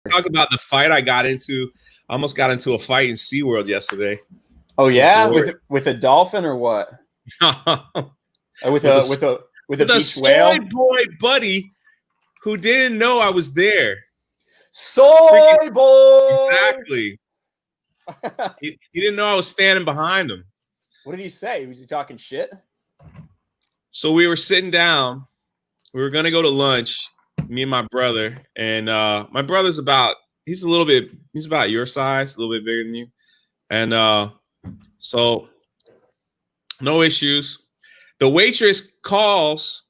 Talk about the fight I got into. I almost got into a fight in SeaWorld yesterday. Oh yeah, with a dolphin or what? with a beach whale? Soy boy buddy who didn't know I was there. Soy boy. Exactly. he didn't know I was standing behind him. What did he say? Was he talking shit? So we were sitting down. We were gonna go to lunch, me and my brother. And my brother's he's about your size, a little bit bigger than you. And so no issues. The waitress calls,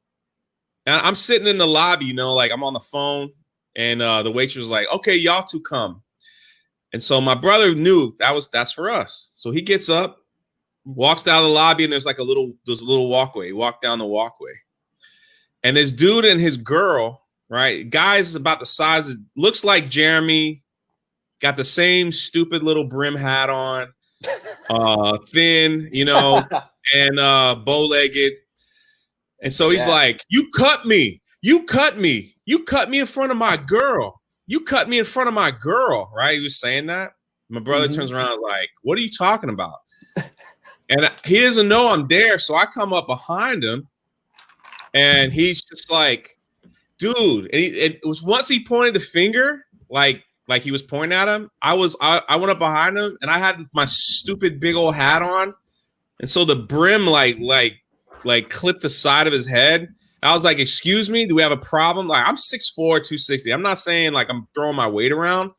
and I'm sitting in the lobby, like I'm on the phone, and the waitress was like, "Okay, y'all two come." And so my brother knew that's for us. So he gets up, walks down the lobby, and there's a little walkway. He walked down the walkway. And this dude and his girl, right? Guy's about the size of, looks like Jeremy, got the same stupid little brim hat on, thin, and bow-legged. And so he's like, "You cut me. You cut me. You cut me in front of my girl. You cut me in front of my girl," right? He was saying that. My brother turns around and is like, "What are you talking about?" And he doesn't know I'm there. So I come up behind him and he's just like, "Dude." And it was once he pointed the finger, like he was pointing at him. I went up behind him and I had my stupid big old hat on. And so the brim like clipped the side of his head. I was like, "Excuse me, do we have a problem?" Like, I'm 6'4", 260. I'm not saying like I'm throwing my weight around,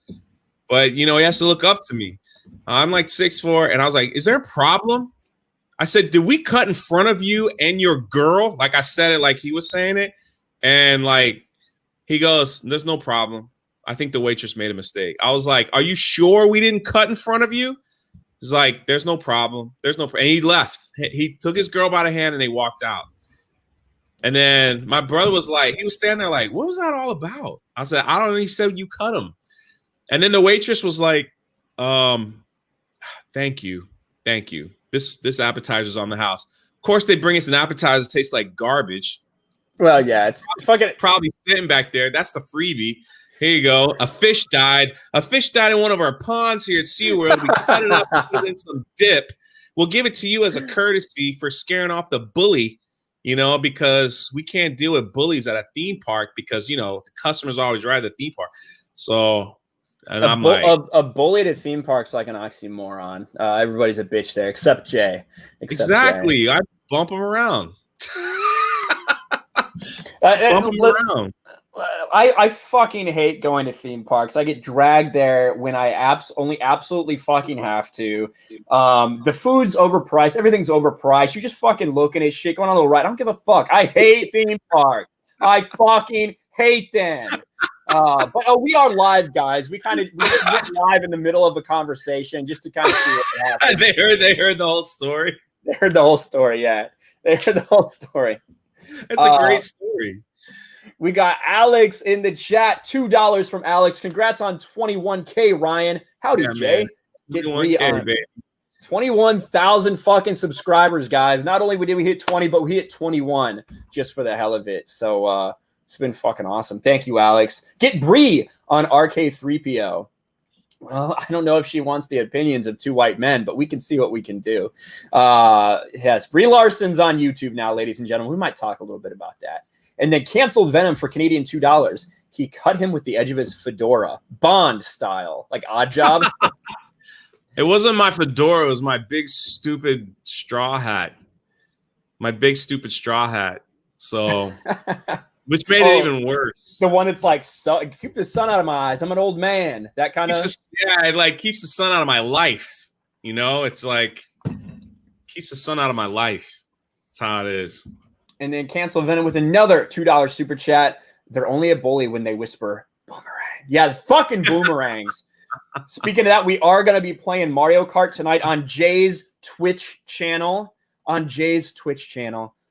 but he has to look up to me. I'm like 6'4", and I was like, "Is there a problem?" I said, "Did we cut in front of you and your girl?" Like I said it like he was saying it. And like he goes, "There's no problem. I think the waitress made a mistake." I was like, "Are you sure we didn't cut in front of you?" He's like, "There's no problem. There's no." And he left. He took his girl by the hand and they walked out. And then my brother was like, he was standing there like, "What was that all about?" I said, "I don't know." He said, "You cut him." And then the waitress was like, thank you. This appetizer's on the house." Of course, they bring us an appetizer that tastes like garbage. Well, yeah, it's probably sitting back there. That's the freebie. Here you go. A fish died. A fish died in one of our ponds here at SeaWorld. We cut it up and put it in some dip. We'll give it to you as a courtesy for scaring off the bully, because we can't deal with bullies at a theme park because, the customers always ride the theme park. So, and I'm like, a bully at a theme park's like an oxymoron. Everybody's a bitch there, except Jay. Exactly. I bump him around. I fucking hate going to theme parks. I get dragged there when I only absolutely fucking have to. The food's overpriced. Everything's overpriced. You're just fucking looking at shit going on the ride. I don't give a fuck. I hate theme parks. I fucking hate them. But we are live, guys. We went live in the middle of a conversation just to kind of see what happened. They heard the whole story. They heard the whole story. Yeah, they heard the whole story. It's a great story. We got Alex in the chat. $2 from Alex. Congrats on 21K, Ryan. Howdy, Jay. 21K, baby. 21,000 fucking subscribers, guys. Not only did we hit 20, but we hit 21 just for the hell of it. So it's been fucking awesome. Thank you, Alex. Get Bree on RK3PO. Well, I don't know if she wants the opinions of two white men, but we can see what we can do. Yes, Brie Larson's on YouTube now, ladies and gentlemen. We might talk a little bit about that. And then canceled Venom for Canadian $2. He cut him with the edge of his fedora, Bond style, like Odd Job. It wasn't my fedora. It was my big, stupid straw hat. So, which made it even worse. The one that's like, keep the sun out of my eyes. I'm an old man. That kind of. Yeah, it like keeps the sun out of my life. It's like keeps the sun out of my life. That's how it is. And then cancel Venom with another $2 super chat. They're only a bully when they whisper boomerang. Yeah, fucking boomerangs. Speaking of that, we are going to be playing Mario Kart tonight on Jay's Twitch channel.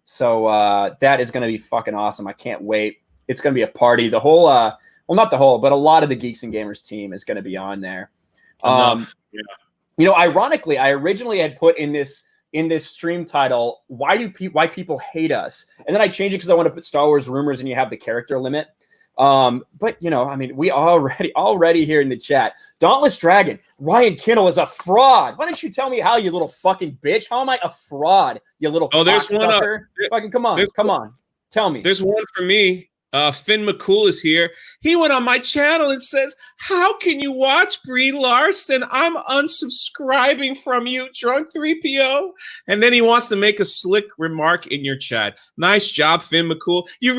So that is going to be fucking awesome. I can't wait. It's going to be a party. The whole, well, not the whole, but a lot of the Geeks and Gamers team is going to be on there. Ironically, I originally had put in this stream title, why people hate us? And then I changed it because I want to put Star Wars rumors and you have the character limit. But you know, I mean, we already here in the chat. Dauntless Dragon, Ryan Kinel is a fraud. Why don't you tell me how, you little fucking bitch? How am I a fraud, you little there's one up. Fucking come on. Tell me. There's one for me. Finn McCool is here. He went on my channel and says, "How can you watch Brie Larson? I'm unsubscribing from you, Drunk 3PO." And then he wants to make a slick remark in your chat. Nice job, Finn McCool. You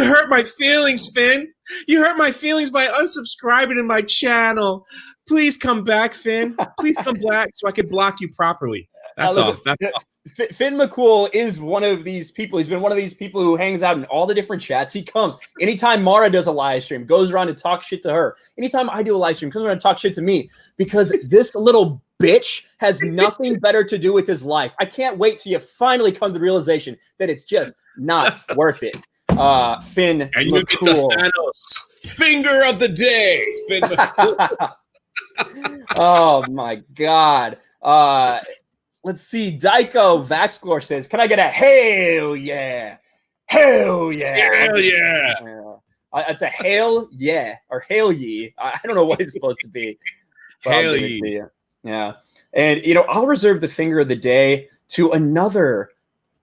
hurt my feelings, Finn. You hurt my feelings by unsubscribing to my channel. Please come back, Finn. Please come back so I can block you properly. That's all. That's all. Finn McCool is one of these people. He's been one of these people who hangs out in all the different chats. He comes anytime Mara does a live stream, goes around and talks shit to her. Anytime I do a live stream, comes around and talks shit to me, because this little bitch has nothing better to do with his life. I can't wait till you finally come to the realization that it's just not worth it. Finn and you McCool. Get the Thanos finger of the day, Finn McCool. Oh my God. Let's see. Daiko Vaxglor says, "Can I get a hell yeah? Hell yeah. Hell yeah." It's a hail yeah or hail ye. I don't know what it's supposed to be. Hail ye. Yeah. And, you know, I'll reserve the finger of the day to another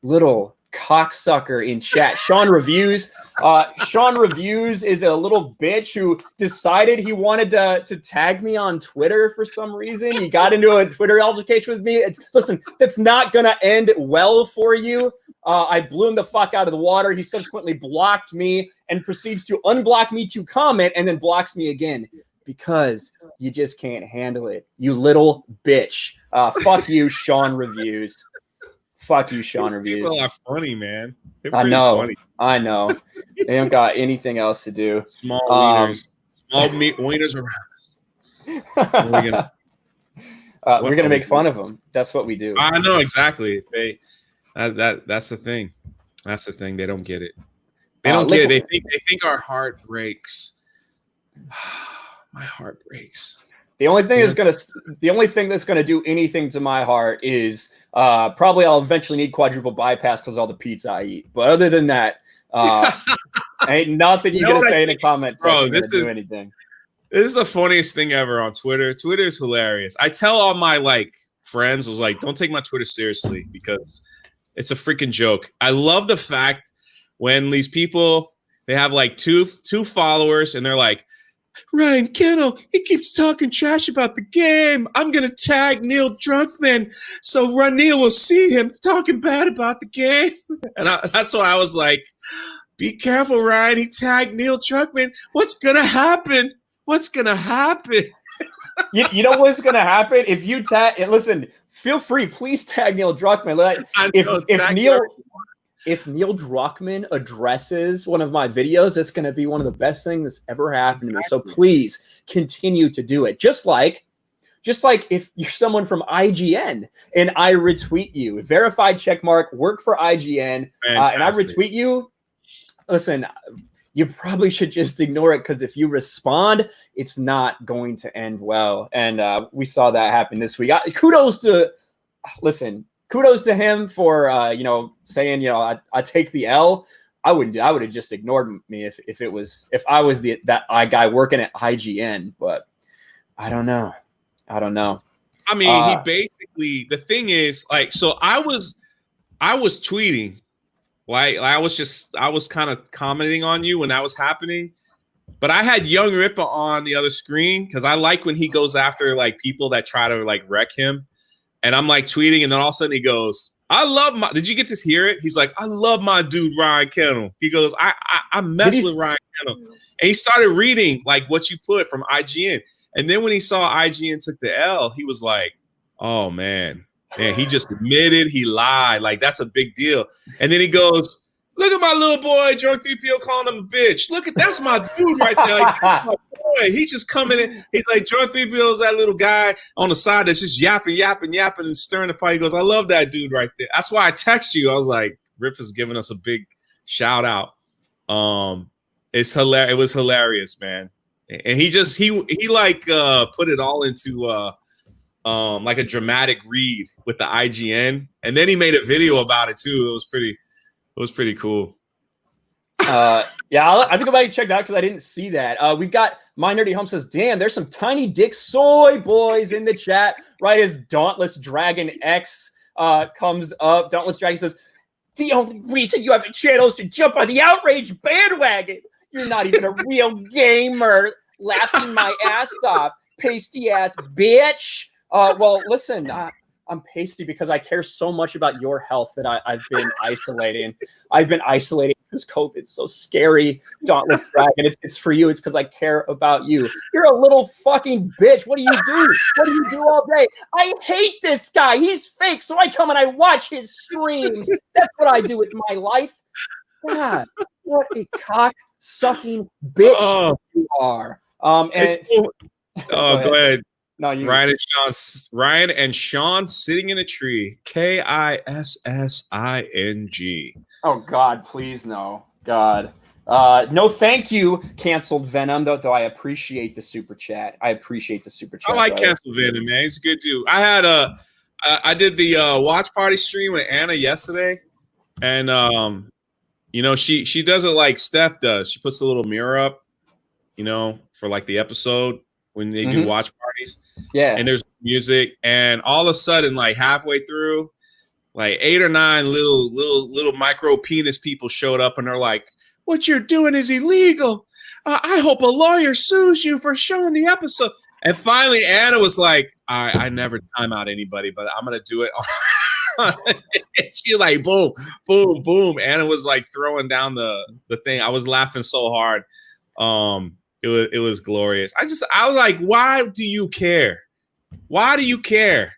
little cocksucker in chat. Sean Reviews. Sean Reviews is a little bitch who decided he wanted to tag me on Twitter for some reason. He got into a Twitter altercation with me. Listen, that's not gonna end well for you. I blew him the fuck out of the water. He subsequently blocked me and proceeds to unblock me to comment and then blocks me again because you just can't handle it. You little bitch. Fuck you, Sean Reviews. Fuck you, Sean Reviews. People are funny, man. I know. They don't got anything else to do. Small wieners. Small wieners around us. We're gonna make fun of them. That's what we do. I know exactly. That's the thing. That's the thing. They don't get it. They don't get it. They think our heart breaks. My heart breaks. The only thing that's gonna do anything to my heart is probably I'll eventually need quadruple bypass because all the pizza I eat. But other than that, ain't nothing you're gonna say in the comments. Bro, this is do anything. This is the funniest thing ever on Twitter. Twitter is hilarious. I tell all my friends, was like, don't take my Twitter seriously because it's a freaking joke. I love the fact when these people, they have two followers and they're like, "Ryan Kinel, he keeps talking trash about the game. I'm going to tag Neil Druckmann so Neil will see him talking bad about the game." And that's why I was like, be careful, Ryan. He tagged Neil Druckmann. What's going to happen? What's going to happen? You know what's going to happen? If you tag, listen, feel free. Please tag Neil Druckmann. If Neil Druckmann addresses one of my videos, it's going to be one of the best things that's ever happened to me. So please continue to do it. Just like if you're someone from IGN and I retweet you, verified checkmark, work for IGN, and I retweet you, listen, you probably should just ignore it because if you respond, it's not going to end well. And we saw that happen this week. Kudos to him for saying I take the L. I would have just ignored me if I was that guy working at IGN. But I don't know. I mean, he basically, the thing is, so I was tweeting, I was kind of commenting on you when that was happening, but I had Young Rippa on the other screen because I like when he goes after people that try to wreck him. And I'm tweeting, and then all of a sudden he goes, did you get to hear it? He's like, "I love my dude, Ryan Kinel." He goes, I mess with Ryan Kinel. And he started reading what you put from IGN. And then when he saw IGN took the L, he was like, "Oh man, he just admitted he lied. That's a big deal." And then he goes, "Look at my little boy, Drunk 3PO calling him a bitch. That's my dude right there. That's my boy. He's just coming in. He's like, Drunk 3PO is that little guy on the side that's just yapping and stirring the pot." He goes, "I love that dude right there." That's why I text you. I was like, Rip is giving us a big shout out. It's hilarious. It was hilarious, man. And he put it all into a dramatic read with the IGN. And then he made a video about it too. It was pretty cool. Yeah, I think I might check that because I didn't see that. We've got My Nerdy Home says, damn, there's some tiny dick soy boys in the chat. Right as Dauntless Dragon X comes up. Dauntless Dragon says, the only reason you have a channel is to jump on the outrage bandwagon. You're not even a real gamer. Laughing my ass off. Pasty ass bitch. Well, listen, I'm pasty because I care so much about your health that I've been isolating. I've been isolating because COVID's so scary. Dauntless Dragon, it's for you. It's because I care about you. You're a little fucking bitch. What do you do? What do you do all day? I hate this guy. He's fake. So I come and I watch his streams. That's what I do with my life. God, what a cock-sucking bitch you are. Go ahead. No, you. Ryan and Sean sitting in a tree. KISSING. Oh God, please no. God. No, thank you, canceled Venom. Though I appreciate the super chat. I like canceled Venom, man. He's a good dude. I did the watch party stream with Anna yesterday, and you know, she does it like Steph does. She puts a little mirror up, you know, for like the episode when they do watch parties. Yeah. And there's music, and all of a sudden, like halfway through, like 8 or 9 little micro penis people showed up, and they're like, "What you're doing is illegal. I hope a lawyer sues you for showing the episode." And finally, Anna was like, I never time out anybody, but I'm gonna do it. She like boom, boom, boom. Anna was like throwing down the thing. I was laughing so hard. It was glorious. I was like, why do you care? Why do you care?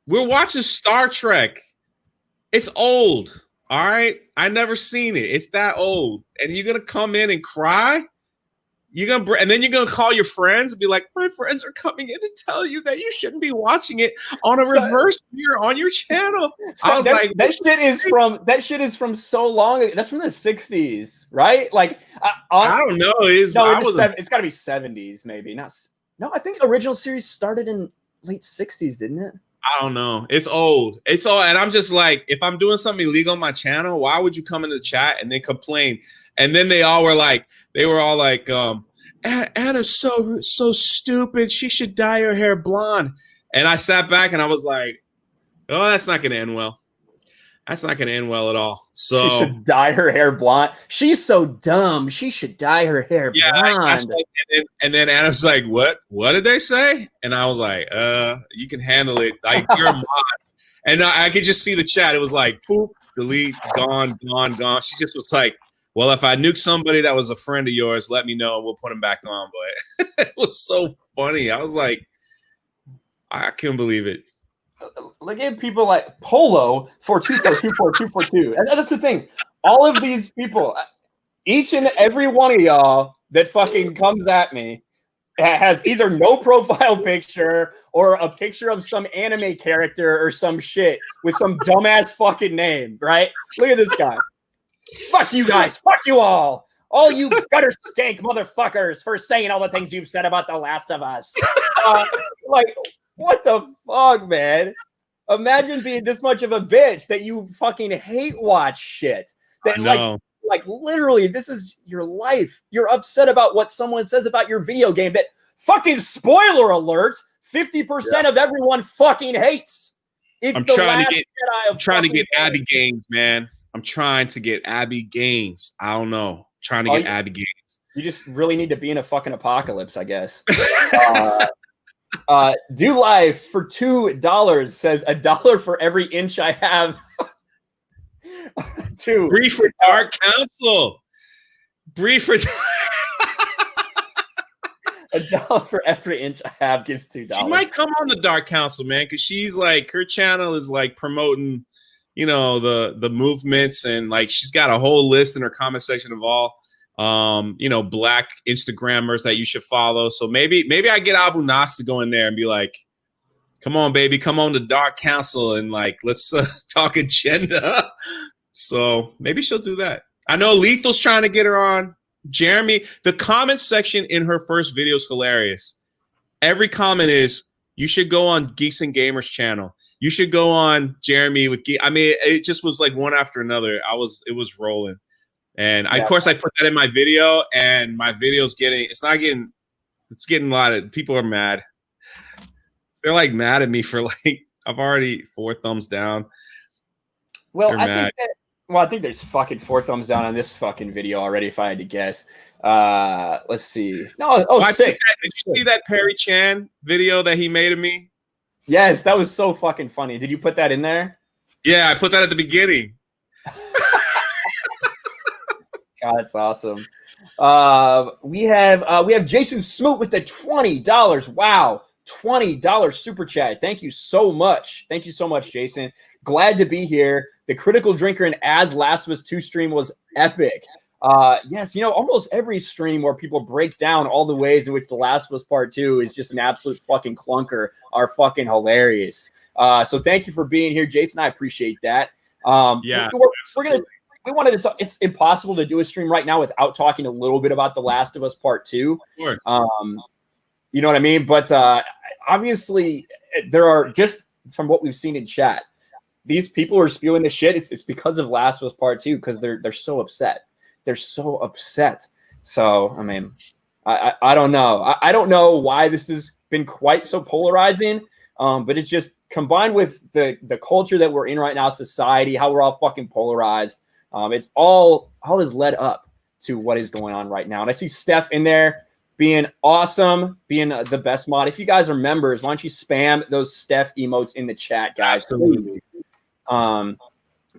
We're watching Star Trek. It's old. All right. I never seen it. It's that old. And you're gonna come in and cry? And then you're gonna call your friends and be like, my friends are coming in to tell you that you shouldn't be watching it on a reverse mirror on your channel. I was like, that shit is from so long ago. That's from the 60s, right? Like I don't know. It's got to be 70s, maybe. No, I think original series started in late 60s, didn't it? I don't know. It's old. And I'm just like, if I'm doing something illegal on my channel, why would you come into the chat and then complain? And then they were all like, Anna's so stupid. She should dye her hair blonde. And I sat back and I was like, oh, that's not going to end well. That's not going to end well at all. So she should dye her hair blonde. She's so dumb. She should dye her hair blonde. And then Anna's like, what did they say? And I was like, you can handle it. Like, you're a mod. And I could just see the chat. It was like, boop, delete, gone. She just was like, well, if I nuke somebody that was a friend of yours, let me know and we'll put him back on. But it was so funny. I was like, I couldn't believe it. Look at people like Polo 424242242. And that's the thing. All of these people, each and every one of y'all that fucking comes at me has either no profile picture or a picture of some anime character or some shit with some dumbass fucking name, right? Look at this guy. Fuck you guys. Fuck you all. All you gutter skank motherfuckers for saying all the things you've said about The Last of Us. Like, what the fuck, man? Imagine being this much of a bitch that you fucking hate watch shit. That like literally, this is your life. You're upset about what someone says about your video game that fucking spoiler alert, 50% of everyone fucking hates. I'm trying to get Abby Gaines, man. I'm trying to get Abby Gaines. I don't know. Trying to get Abby Gaines. You just really need to be in a fucking apocalypse, I guess. Do Life for $2 says $1 for every inch I have. Two. Bree for Dark Council. Bree for $1 for every inch I have gives $2. She might come on the Dark Council, man, because she's like, her channel is like promoting, you know, the movements, and like she's got a whole list in her comment section of all you know, black Instagrammers that you should follow. So maybe I get Abu Nas to go in there and be like, come on, baby, come on to Dark Council and like let's talk agenda. So maybe she'll do that. I know Lethal's trying to get her on. Jeremy, the comment section in her first video is hilarious. Every comment is, you should go on Geeks and Gamers channel. You should go on Jeremy with Geek. I mean, it just was like one after another. It was rolling. And of course, I put that in my video, and my video's it's getting a lot of people are mad. They're like mad at me for like, I've already 4 thumbs down. Well, I think there's fucking 4 thumbs down on this fucking video already, if I had to guess. Let's see. No, 6. Did you see that Perry Chan video that he made of me? Yes, that was so fucking funny. Did you put that in there? Yeah, I put that at the beginning. God, that's awesome. We have Jason Smoot with the $20. Wow. $20 super chat. Thank you so much. Thank you so much, Jason. Glad to be here. The Critical Drinker and As Last of Us 2 stream was epic. Yes, almost every stream where people break down all the ways in which The Last of Us Part 2 is just an absolute fucking clunker are fucking hilarious. So thank you for being here, Jason. I appreciate that. Yeah, we wanted to talk. It's impossible to do a stream right now without talking a little bit about The Last of Us Part 2. Sure. You know what I mean? But obviously, there are, just from what we've seen in chat, these people are spewing this shit. It's because of Last of Us Part 2 because they're so upset. They're so upset. So, I mean, I don't know. I don't know why this has been quite so polarizing, but it's just combined with the culture that we're in right now, society, how we're all fucking polarized. It's all has led up to what is going on right now. And I see Steph in there being awesome, being the best mod. If you guys are members, why don't you spam those Steph emotes in the chat, guys? Please.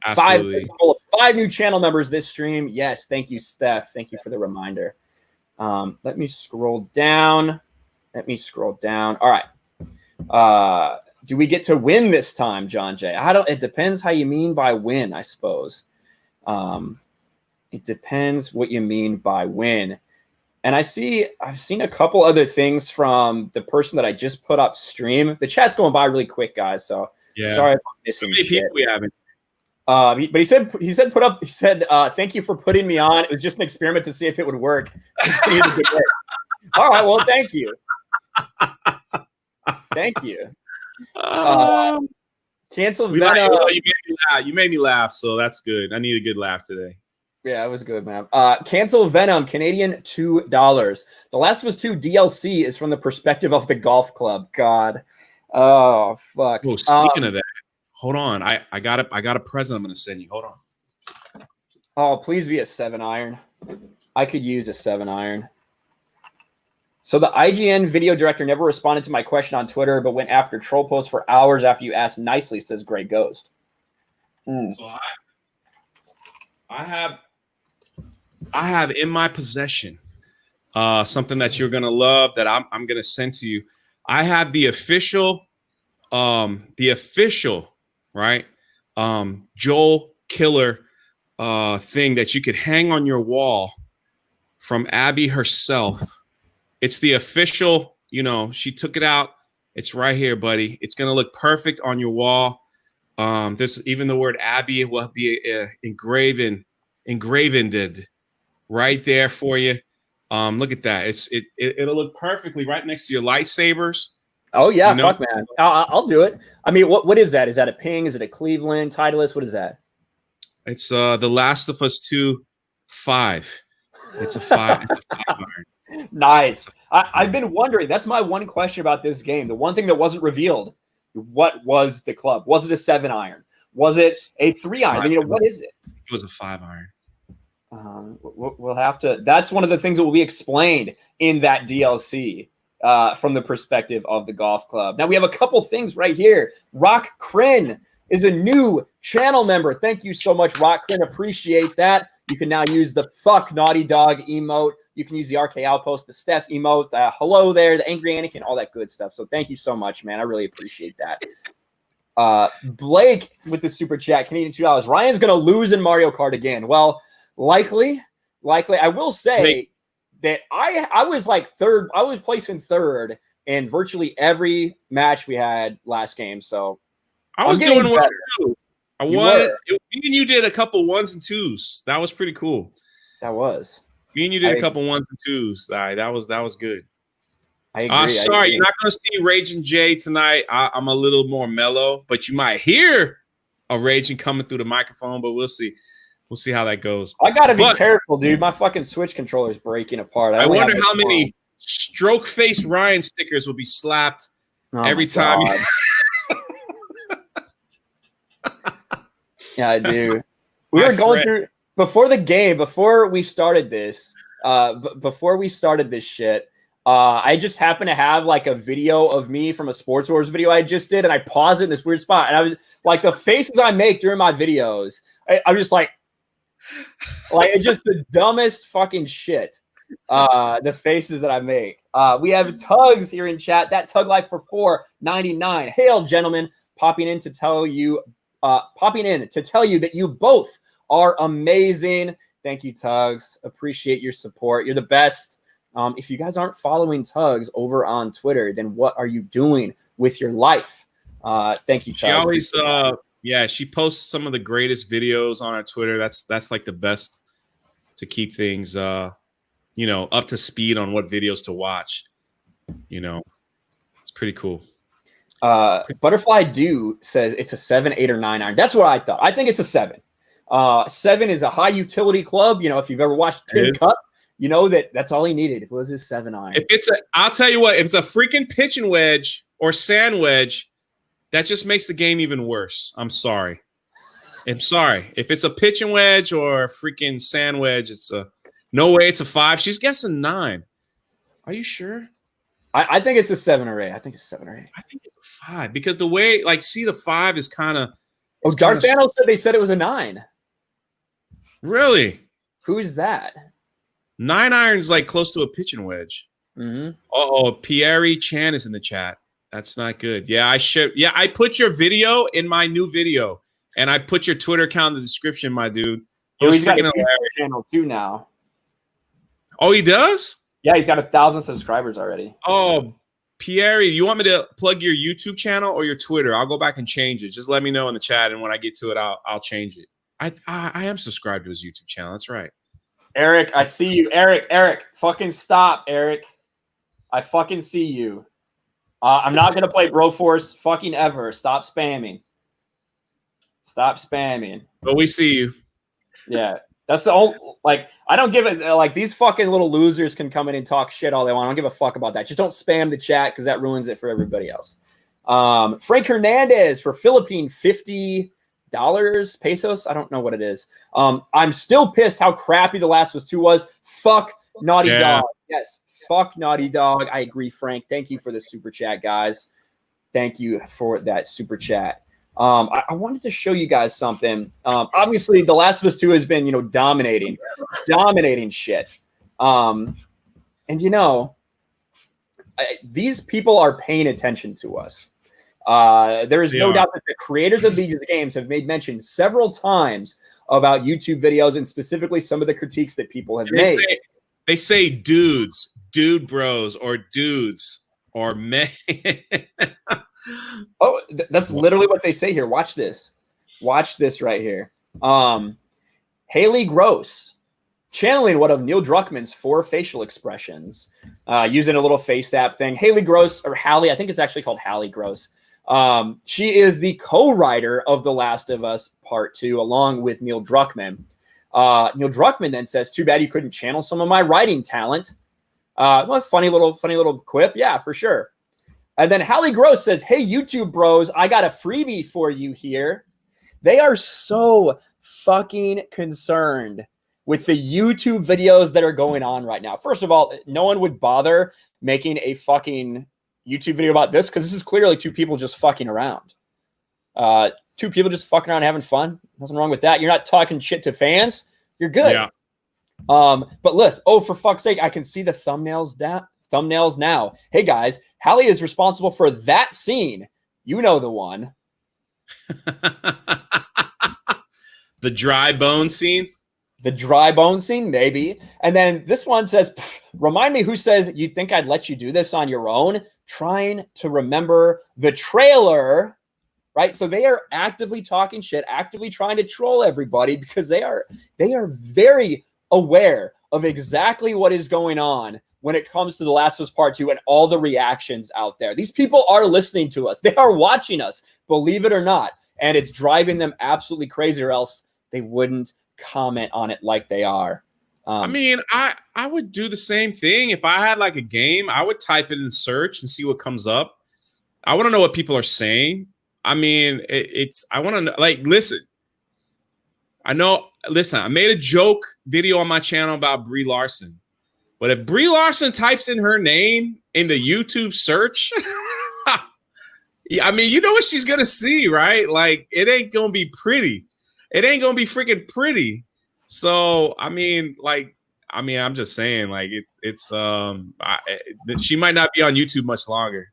Absolutely. 5 new channel members this stream. Yes, thank you, Steph. Thank you for the reminder. Let me scroll down. All right. Do we get to win this time, John Jay? It depends how you mean by win, I suppose. It depends what you mean by win. And I've seen a couple other things from the person that I just put up stream. The chat's going by really quick, guys. So sorry if I'm missing many shit. people we haven't. But he said thank you for putting me on. It was just an experiment to see if it would work. All right, well, thank you. Thank you. Cancel Venom. You made me laugh, so that's good. I need a good laugh today. Yeah, it was good, man. Cancel Venom, Canadian $2. The Last of Us 2 DLC is from the perspective of the golf club. God. Oh, fuck. Oh, speaking of that, hold on. I got a present I'm gonna send you. Hold on. Oh, please be a 7-iron. I could use a 7-iron. So the IGN video director never responded to my question on Twitter, but went after troll posts for hours after you asked nicely, says Grey Ghost. So I have in my possession something that you're gonna love that I'm gonna send to you. I have the official right Joel Killer thing that you could hang on your wall from Abby herself. It's the official, she took it out. It's right here, buddy. It's gonna look perfect on your wall. There's even the word Abby will be engraven right there for you. Look at that. It'll look perfectly right next to your lightsabers. Oh yeah, fuck man. I'll do it. I mean, what is that? Is that a ping? Is it a Cleveland Titleist? What is that? It's The Last of Us 2 5. It's a 5. It's a 5 iron. Nice. I've been wondering. That's my one question about this game. The one thing that wasn't revealed. What was the club? Was it a 7-iron? Was it a 3-iron? What is it? It was a 5-iron. We'll have to. That's one of the things that will be explained in that DLC from the perspective of the golf club. Now we have a couple things right here. Rock Crin is a new channel member. Thank you so much, Rock Crin. Appreciate that. You can now use the fuck Naughty Dog emote. You can use the RK Outpost, the Steph emote, the hello there, the Angry Anakin, all that good stuff. So thank you so much, man. I really appreciate that. Blake with the super chat, Canadian $2. Ryan's going to lose in Mario Kart again. Well, likely. I will say that I was like third. I was placing third in virtually every match we had last game. So I was doing well too. I won. Me and you did a couple 1s and 2s. That was pretty cool. That was. Me and you did a couple 1s and 2s. That was good. I agree. Sorry, you're not going to see Raging Jay tonight. I'm a little more mellow, but you might hear a Raging coming through the microphone. But we'll see. We'll see how that goes. I gotta be careful, dude. My fucking Switch controller is breaking apart. I wonder how many stroke face Ryan stickers will be slapped every time. Yeah, I do. We were going through before the game, before we started this shit. I just happened to have like a video of me from a Sports Wars video I just did, and I paused it in this weird spot, and I was like, the faces I make during my videos, I'm just like it's just the dumbest fucking shit. The faces that I make. We have Tugs here in chat. That Tug Life for $4.99. Hail, gentlemen, popping in to tell you that you both are amazing. Thank you, Tugs. Appreciate your support. You're the best. If you guys aren't following Tugs over on Twitter, then what are you doing with your life? Thank you, Tugs. She always, she posts some of the greatest videos on her Twitter. That's like the best to keep things, up to speed on what videos to watch. It's pretty cool. Butterfly Dew says it's a 7, 8, or 9 iron. That's what I thought. I think it's a 7. 7 is a high utility club. If you've ever watched Tin Cup, you know that's all he needed. It was his 7 iron. I'll tell you what, if it's a freaking pitching wedge or sand wedge, that just makes the game even worse. I'm sorry. If it's a pitching wedge or a freaking sand wedge, no way it's a 5. She's guessing 9. Are you sure? I think it's a 7 or 8. I think it's 7 or 8. I think it's a 5 because the way, the 5 is kind of. Oh, Darth Vader said it was a 9. Really? Who is that? 9 iron's like close to a pitching wedge. Mm-hmm. Pierre Chan is in the chat. That's not good. Yeah, I put your video in my new video, and I put your Twitter account in the description, my dude. He's got a YouTube channel too now. Oh, he does? Yeah, he's got 1,000 subscribers already. Oh, Pierre, you want me to plug your YouTube channel or your Twitter? I'll go back and change it. Just let me know in the chat, and when I get to it, I'll change it. I am subscribed to his YouTube channel. That's right. Eric, I see you. Eric, fucking stop, Eric. I fucking see you. I'm not gonna play Broforce fucking ever. Stop spamming. But we see you. Yeah. That's the only, I don't give it, these fucking little losers can come in and talk shit all they want. I don't give a fuck about that. Just don't spam the chat because that ruins it for everybody else. Frank Hernandez for Philippine, $50 pesos. I don't know what it is. I'm still pissed how crappy The Last of Us 2 was. Fuck Naughty Dog. Yes. Fuck Naughty Dog. I agree, Frank. Thank you for the super chat, guys. Thank you for that super chat. I wanted to show you guys something. Obviously, The Last of Us 2 has been, dominating shit. These people are paying attention to us. There is no doubt that the creators of these games have made mention several times about YouTube videos and specifically some of the critiques that people have made. They say dudes, dude bros, or dudes, or men. Oh, that's literally what they say here. Watch this. Watch this right here. Haley Gross, channeling one of Neil Druckmann's 4 facial expressions, using a little face app thing. Haley Gross, or Hallie, I think it's actually called Hallie Gross. She is the co-writer of The Last of Us Part 2, along with Neil Druckmann. Neil Druckmann then says, "Too bad you couldn't channel some of my writing talent." Well, funny little quip. Yeah, for sure. And then Hallie Gross says, "Hey, YouTube bros, I got a freebie for you here." They are so fucking concerned with the YouTube videos that are going on right now. First of all, no one would bother making a fucking YouTube video about this because this is clearly 2 people just fucking around. 2 people just fucking around having fun. Nothing wrong with that. You're not talking shit to fans. You're good. Yeah. But listen, for fuck's sake, I can see the thumbnails now. Hey guys, Hallie is responsible for that scene. You know the one. The dry bone scene? The dry bone scene, maybe. And then this one says, "Remind me who says you'd think I'd let you do this on your own?" Trying to remember the trailer, right? So they are actively talking shit, actively trying to troll everybody because they are very aware of exactly what is going on when it comes to The Last of Us Part 2 and all the reactions out there. These people are listening to us. They are watching us, believe it or not. And it's driving them absolutely crazy, or else they wouldn't comment on it like they are. I mean, I would do the same thing. If I had like a game, I would type it in search and see what comes up. I want to know what people are saying. I mean, I want to know, like, listen, I made a joke video on my channel about Brie Larson. But if Brie Larson types in her name in the YouTube search, I mean, you know what she's going to see, right? Like, it ain't going to be pretty. It ain't going to be freaking pretty. So, I mean, I'm just saying, like, she might not be on YouTube much longer.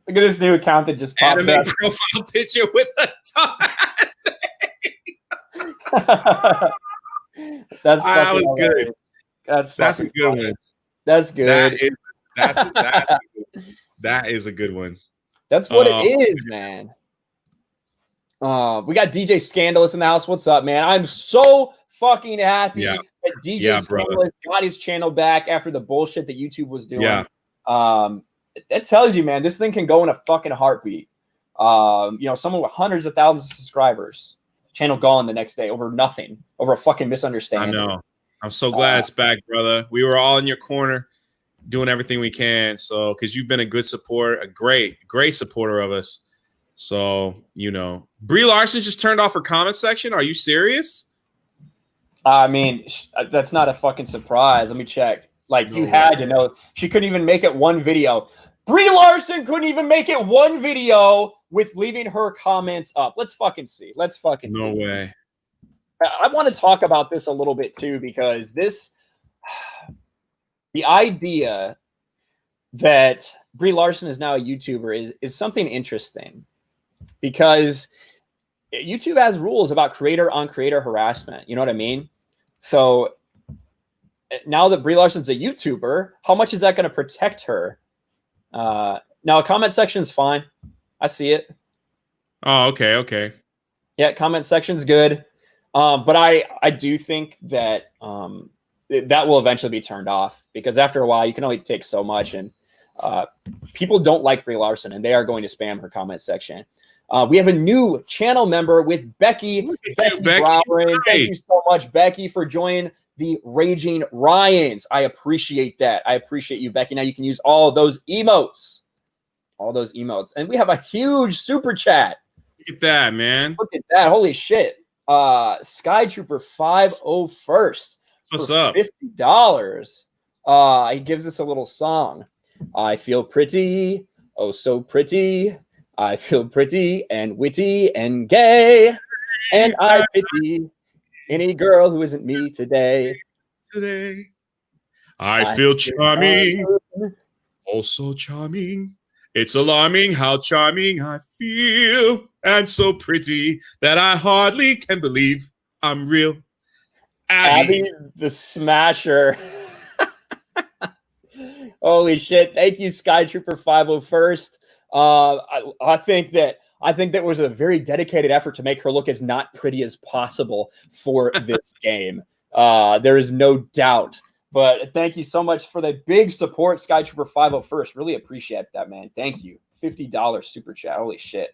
Look at this new account that just popped Anime up. profile picture with a top. That was good. That's a good one. That's good. That is a good one. That's what it is, man. We got DJ Scandalous in the house. What's up, man? I'm so fucking happy that DJ Scandalous got his channel back after the bullshit that YouTube was doing. Yeah. That tells you, man, this thing can go in a fucking heartbeat. Someone with hundreds of thousands of subscribers, channel gone the next day over nothing, over a fucking misunderstanding. I know. I'm so glad it's back, brother. We were all in your corner doing everything we can. So, because you've been a good support, a great supporter of us. So, Brie Larson just turned off her comment section. Are you serious? I mean, that's not a fucking surprise. Let me check. Like, you had to know. She couldn't even make it one video. Brie Larson couldn't even make it one video with leaving her comments up. Let's fucking see. No way. I want to talk about this a little bit too, because the idea that Brie Larson is now a YouTuber is something interesting, because YouTube has rules about creator-on-creator harassment. You know what I mean? So now that Brie Larson's a YouTuber, how much is that going to protect her? Now, a comment section is fine. I see it. Oh, okay. Yeah, comment section's good. But I do think that that will eventually be turned off, because after a while, you can only take so much, and people don't like Brie Larson, and they are going to spam her comment section. We have a new channel member with Becky Browering. Thank you so much, Becky, for joining the Raging Ryans. I appreciate that. I appreciate you, Becky. Now you can use all those emotes. And we have a huge super chat. Look at that, man. Look at that. Holy shit. Skytrooper 501st. What's up? $50. He gives us a little song. I feel pretty, oh so pretty. I feel pretty and witty and gay, and I pity any girl who isn't me today. I feel charming, oh so charming. It's alarming how charming I feel, and so pretty that I hardly can believe I'm real. Abby the Smasher. Holy shit. Thank you, Skytrooper 501st. I think that was a very dedicated effort to make her look as not pretty as possible for this game. There is no doubt. But thank you so much for the big support, Skytrooper 501st. Really appreciate that, man. Thank you. $50 super chat. Holy shit.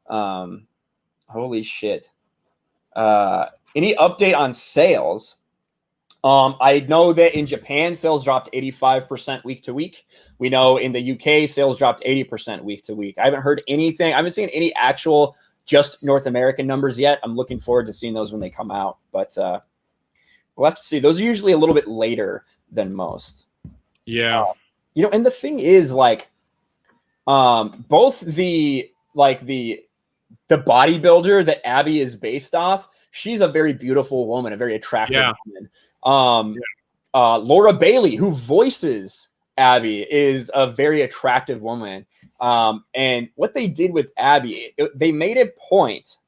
Holy shit. Any update on sales? I know that in Japan, sales dropped 85% week to week. We know in the UK, sales dropped 80% week to week. I haven't heard anything. I haven't seen any actual just North American numbers yet. I'm looking forward to seeing those when they come out. But we'll have to see. Those are usually a little bit later than most. Yeah. And the thing is, like, both the bodybuilder that Abby is based off, she's a very beautiful woman, a very attractive woman. Laura Bailey, who voices Abby, is a very attractive woman. And what they did with Abby, they made a point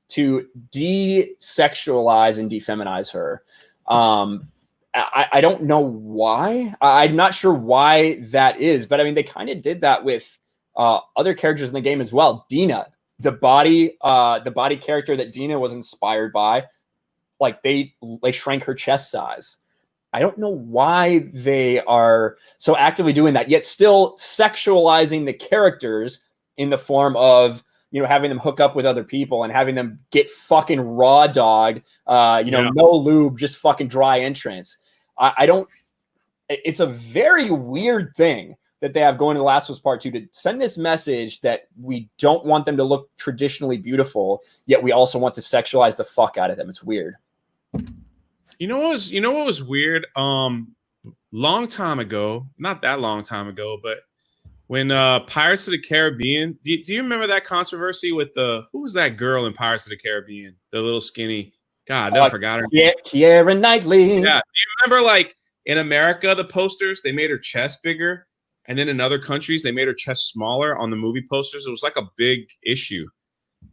to desexualize and defeminize her. I don't know why. I'm not sure why that is, but I mean, they kind of did that with other characters in the game as well. Dina, the body character that Dina was inspired by, like they shrank her chest size. I don't know why they are so actively doing that, yet still sexualizing the characters in the form of, having them hook up with other people and having them get fucking raw dogged, no lube, just fucking dry entrance. I don't, it's a very weird thing that they have going to The Last of Us Part 2 to send this message that we don't want them to look traditionally beautiful, yet we also want to sexualize the fuck out of them. It's weird. You know what was weird? Long time ago, not that long time ago, but when Pirates of the Caribbean, do you remember that controversy with who was that girl in Pirates of the Caribbean? The little skinny, God, I forgot her. Yeah, Keira Knightley. Yeah, do you remember like in America, the posters, they made her chest bigger, and then in other countries, they made her chest smaller on the movie posters. It was like a big issue.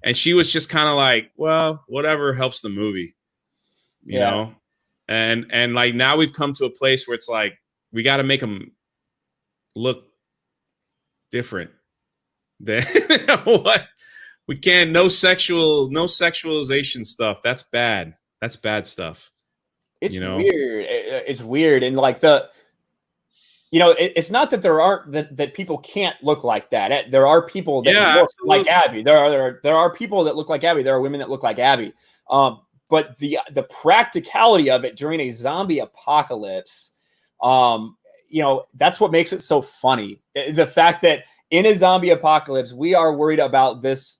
And she was just kind of like, well, whatever helps the movie, you know? And like now we've come to a place where it's like, we got to make them look different than what we can. No sexualization stuff. That's bad. That's bad stuff. It's weird. It's weird. And like it's not that there aren't that people can't look like that. There are people that look like Abby. There are people that look like Abby. There are women that look like Abby. But the practicality of it during a zombie apocalypse, that's what makes it so funny. The fact that in a zombie apocalypse, we are worried about this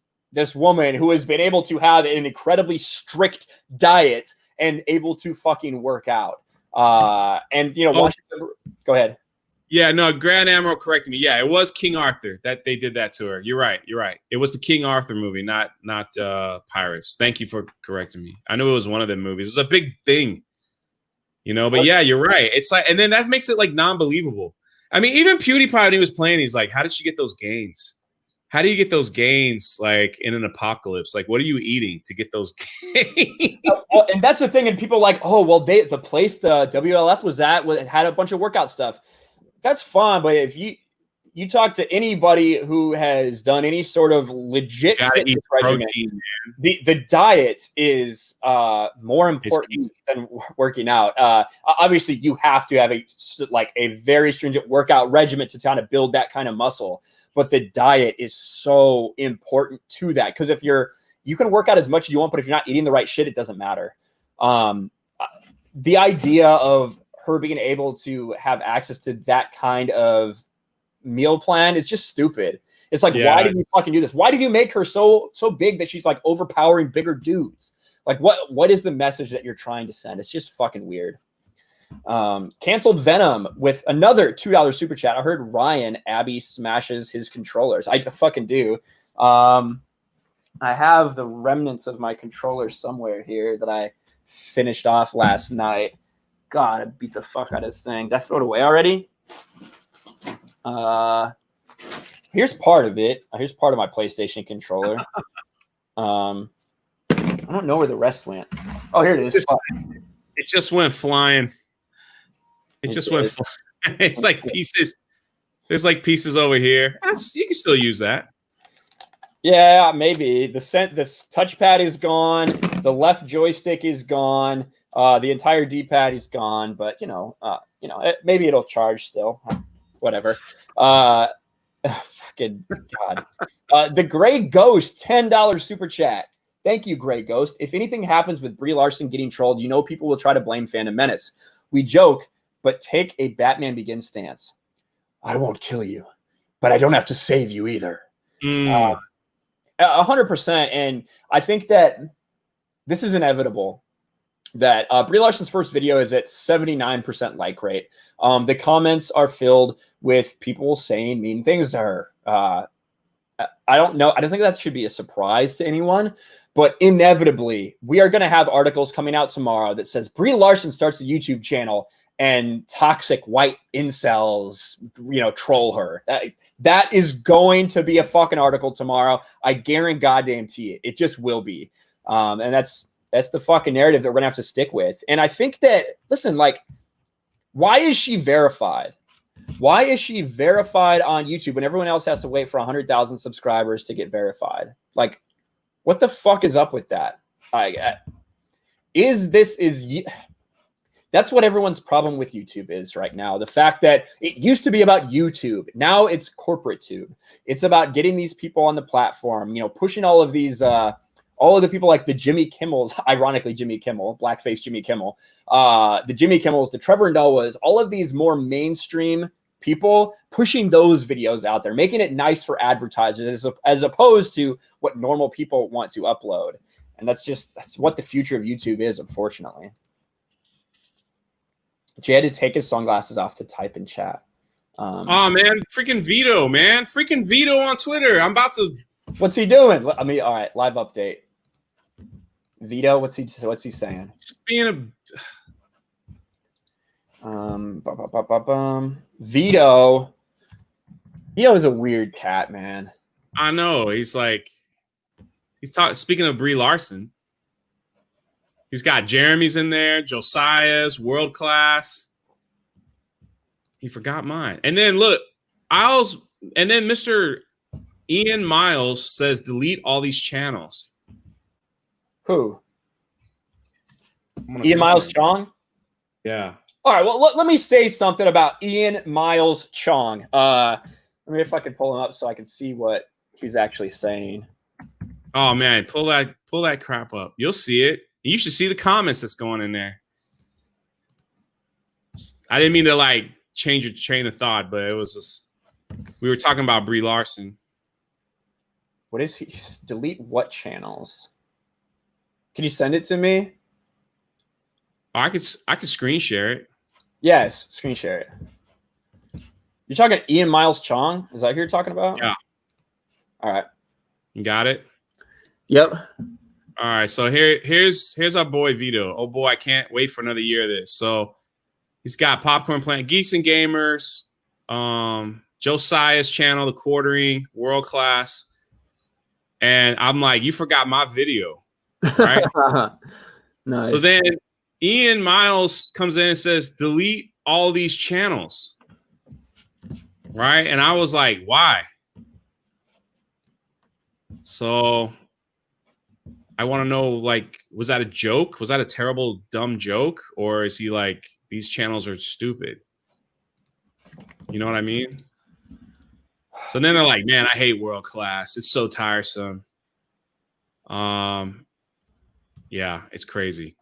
woman who has been able to have an incredibly strict diet and able to fucking work out. Go ahead. Yeah, no, Grand Admiral corrected me. Yeah, it was King Arthur that they did that to her. You're right. It was the King Arthur movie, not Pirates. Thank you for correcting me. I knew it was one of them movies. It was a big thing, but yeah, you're right. It's like, and then that makes it like non-believable. I mean, even PewDiePie, when he was playing, he's like, how did she get those gains? How do you get those gains like in an apocalypse? Like, what are you eating to get those gains? Well, and that's the thing. And people are like, oh, well, the place the WLF was at had a bunch of workout stuff. That's fine, but if you talk to anybody who has done any sort of legit fitness regimen, the diet is more important than working out. Obviously, you have to have a very stringent workout regimen to kind of build that kind of muscle. But the diet is so important to that, because if you can work out as much as you want, but if you're not eating the right shit, it doesn't matter. The idea of her being able to have access to that kind of meal plan is just stupid. It's like, why did you fucking do this? Why did you make her so big that she's like overpowering bigger dudes? Like, what is the message that you're trying to send? It's just fucking weird. Canceled Venom with another $2 super chat. I heard Ryan, Abby smashes his controllers. I fucking do. I have the remnants of my controller somewhere here that I finished off last night. God, I beat the fuck out of this thing. Did I throw it away already? Here's part of it. Here's part of my PlayStation controller. I don't know where the rest went. Oh, here it is. It just went flying. It just went flying. It's like pieces. There's like pieces over here. You can still use that. Yeah, maybe. This touchpad is gone. The left joystick is gone. The entire D-pad is gone, but maybe it'll charge still. Whatever. Fucking God. The Gray Ghost, $10 super chat. Thank you, Gray Ghost. If anything happens with Brie Larson getting trolled, people will try to blame Phantom Menace. We joke, but take a Batman Begins stance. I won't kill you, but I don't have to save you either. 100%. And I think that this is inevitable. That Brie Larson's first video is at 79% like rate. The comments are filled with people saying mean things to her. I don't know. I don't think that should be a surprise to anyone. But inevitably, we are going to have articles coming out tomorrow that says Brie Larson starts a YouTube channel and toxic white incels, troll her. That is going to be a fucking article tomorrow. I guarantee it. It just will be. And that's the fucking narrative that we're going to have to stick with. And I think that, listen, like, why is she verified? Why is she verified on YouTube when everyone else has to wait for 100,000 subscribers to get verified? Like, what the fuck is up with that? That's what everyone's problem with YouTube is right now. The fact that it used to be about YouTube. Now it's corporate tube. It's about getting these people on the platform, you know, pushing all of these, all of the people like the Jimmy Kimmels, ironically, Jimmy Kimmel, blackface Jimmy Kimmel, the Jimmy Kimmels, the Trevor Noahs, all of these more mainstream people pushing those videos out there, making it nice for advertisers as opposed to what normal people want to upload. And that's what the future of YouTube is, unfortunately. Jay had to take his sunglasses off to type in chat. Oh man, freaking Vito, man. Freaking Vito on Twitter. I'm about to. What's he doing? I mean, all right, live update. Vito, what's he saying? Just being a Vito. Vito is a weird cat, man. I know. He's speaking of Brie Larson. He's got Jeremy's in there, Josiah's, World Class. He forgot mine. And then look, Mr. Ian Miles says delete all these channels. Who? Ian Miles Chong? Yeah. All right, well, let me say something about Ian Miles Chong. Let me if I can pull him up so I can see what he's actually saying. Oh man, pull that crap up. You'll see it. You should see the comments that's going in there. I didn't mean to like change your train of thought, but it was just we were talking about Brie Larson. What is he? Delete what channels? Can you send it to me? Oh, I could screen share it. Yes, screen share it. You're talking Ian Miles Chong? Is that who you're talking about? Yeah. All right. You got it? Yep. All right, so here's our boy Vito. Oh boy, I can't wait for another year of this. So he's got Popcorn Planet, Geeks and Gamers, Josiah's channel, The Quartering, World Class, and I'm like, you forgot my video, right? Nice. So then Ian Miles comes in and says, delete all these channels, right? And I was like, why? So I want to know, like, was that a joke? Was that a terrible, dumb joke? Or is he like, these channels are stupid? You know what I mean? So then they're like, man, I hate World Class. It's so tiresome. Yeah, it's crazy.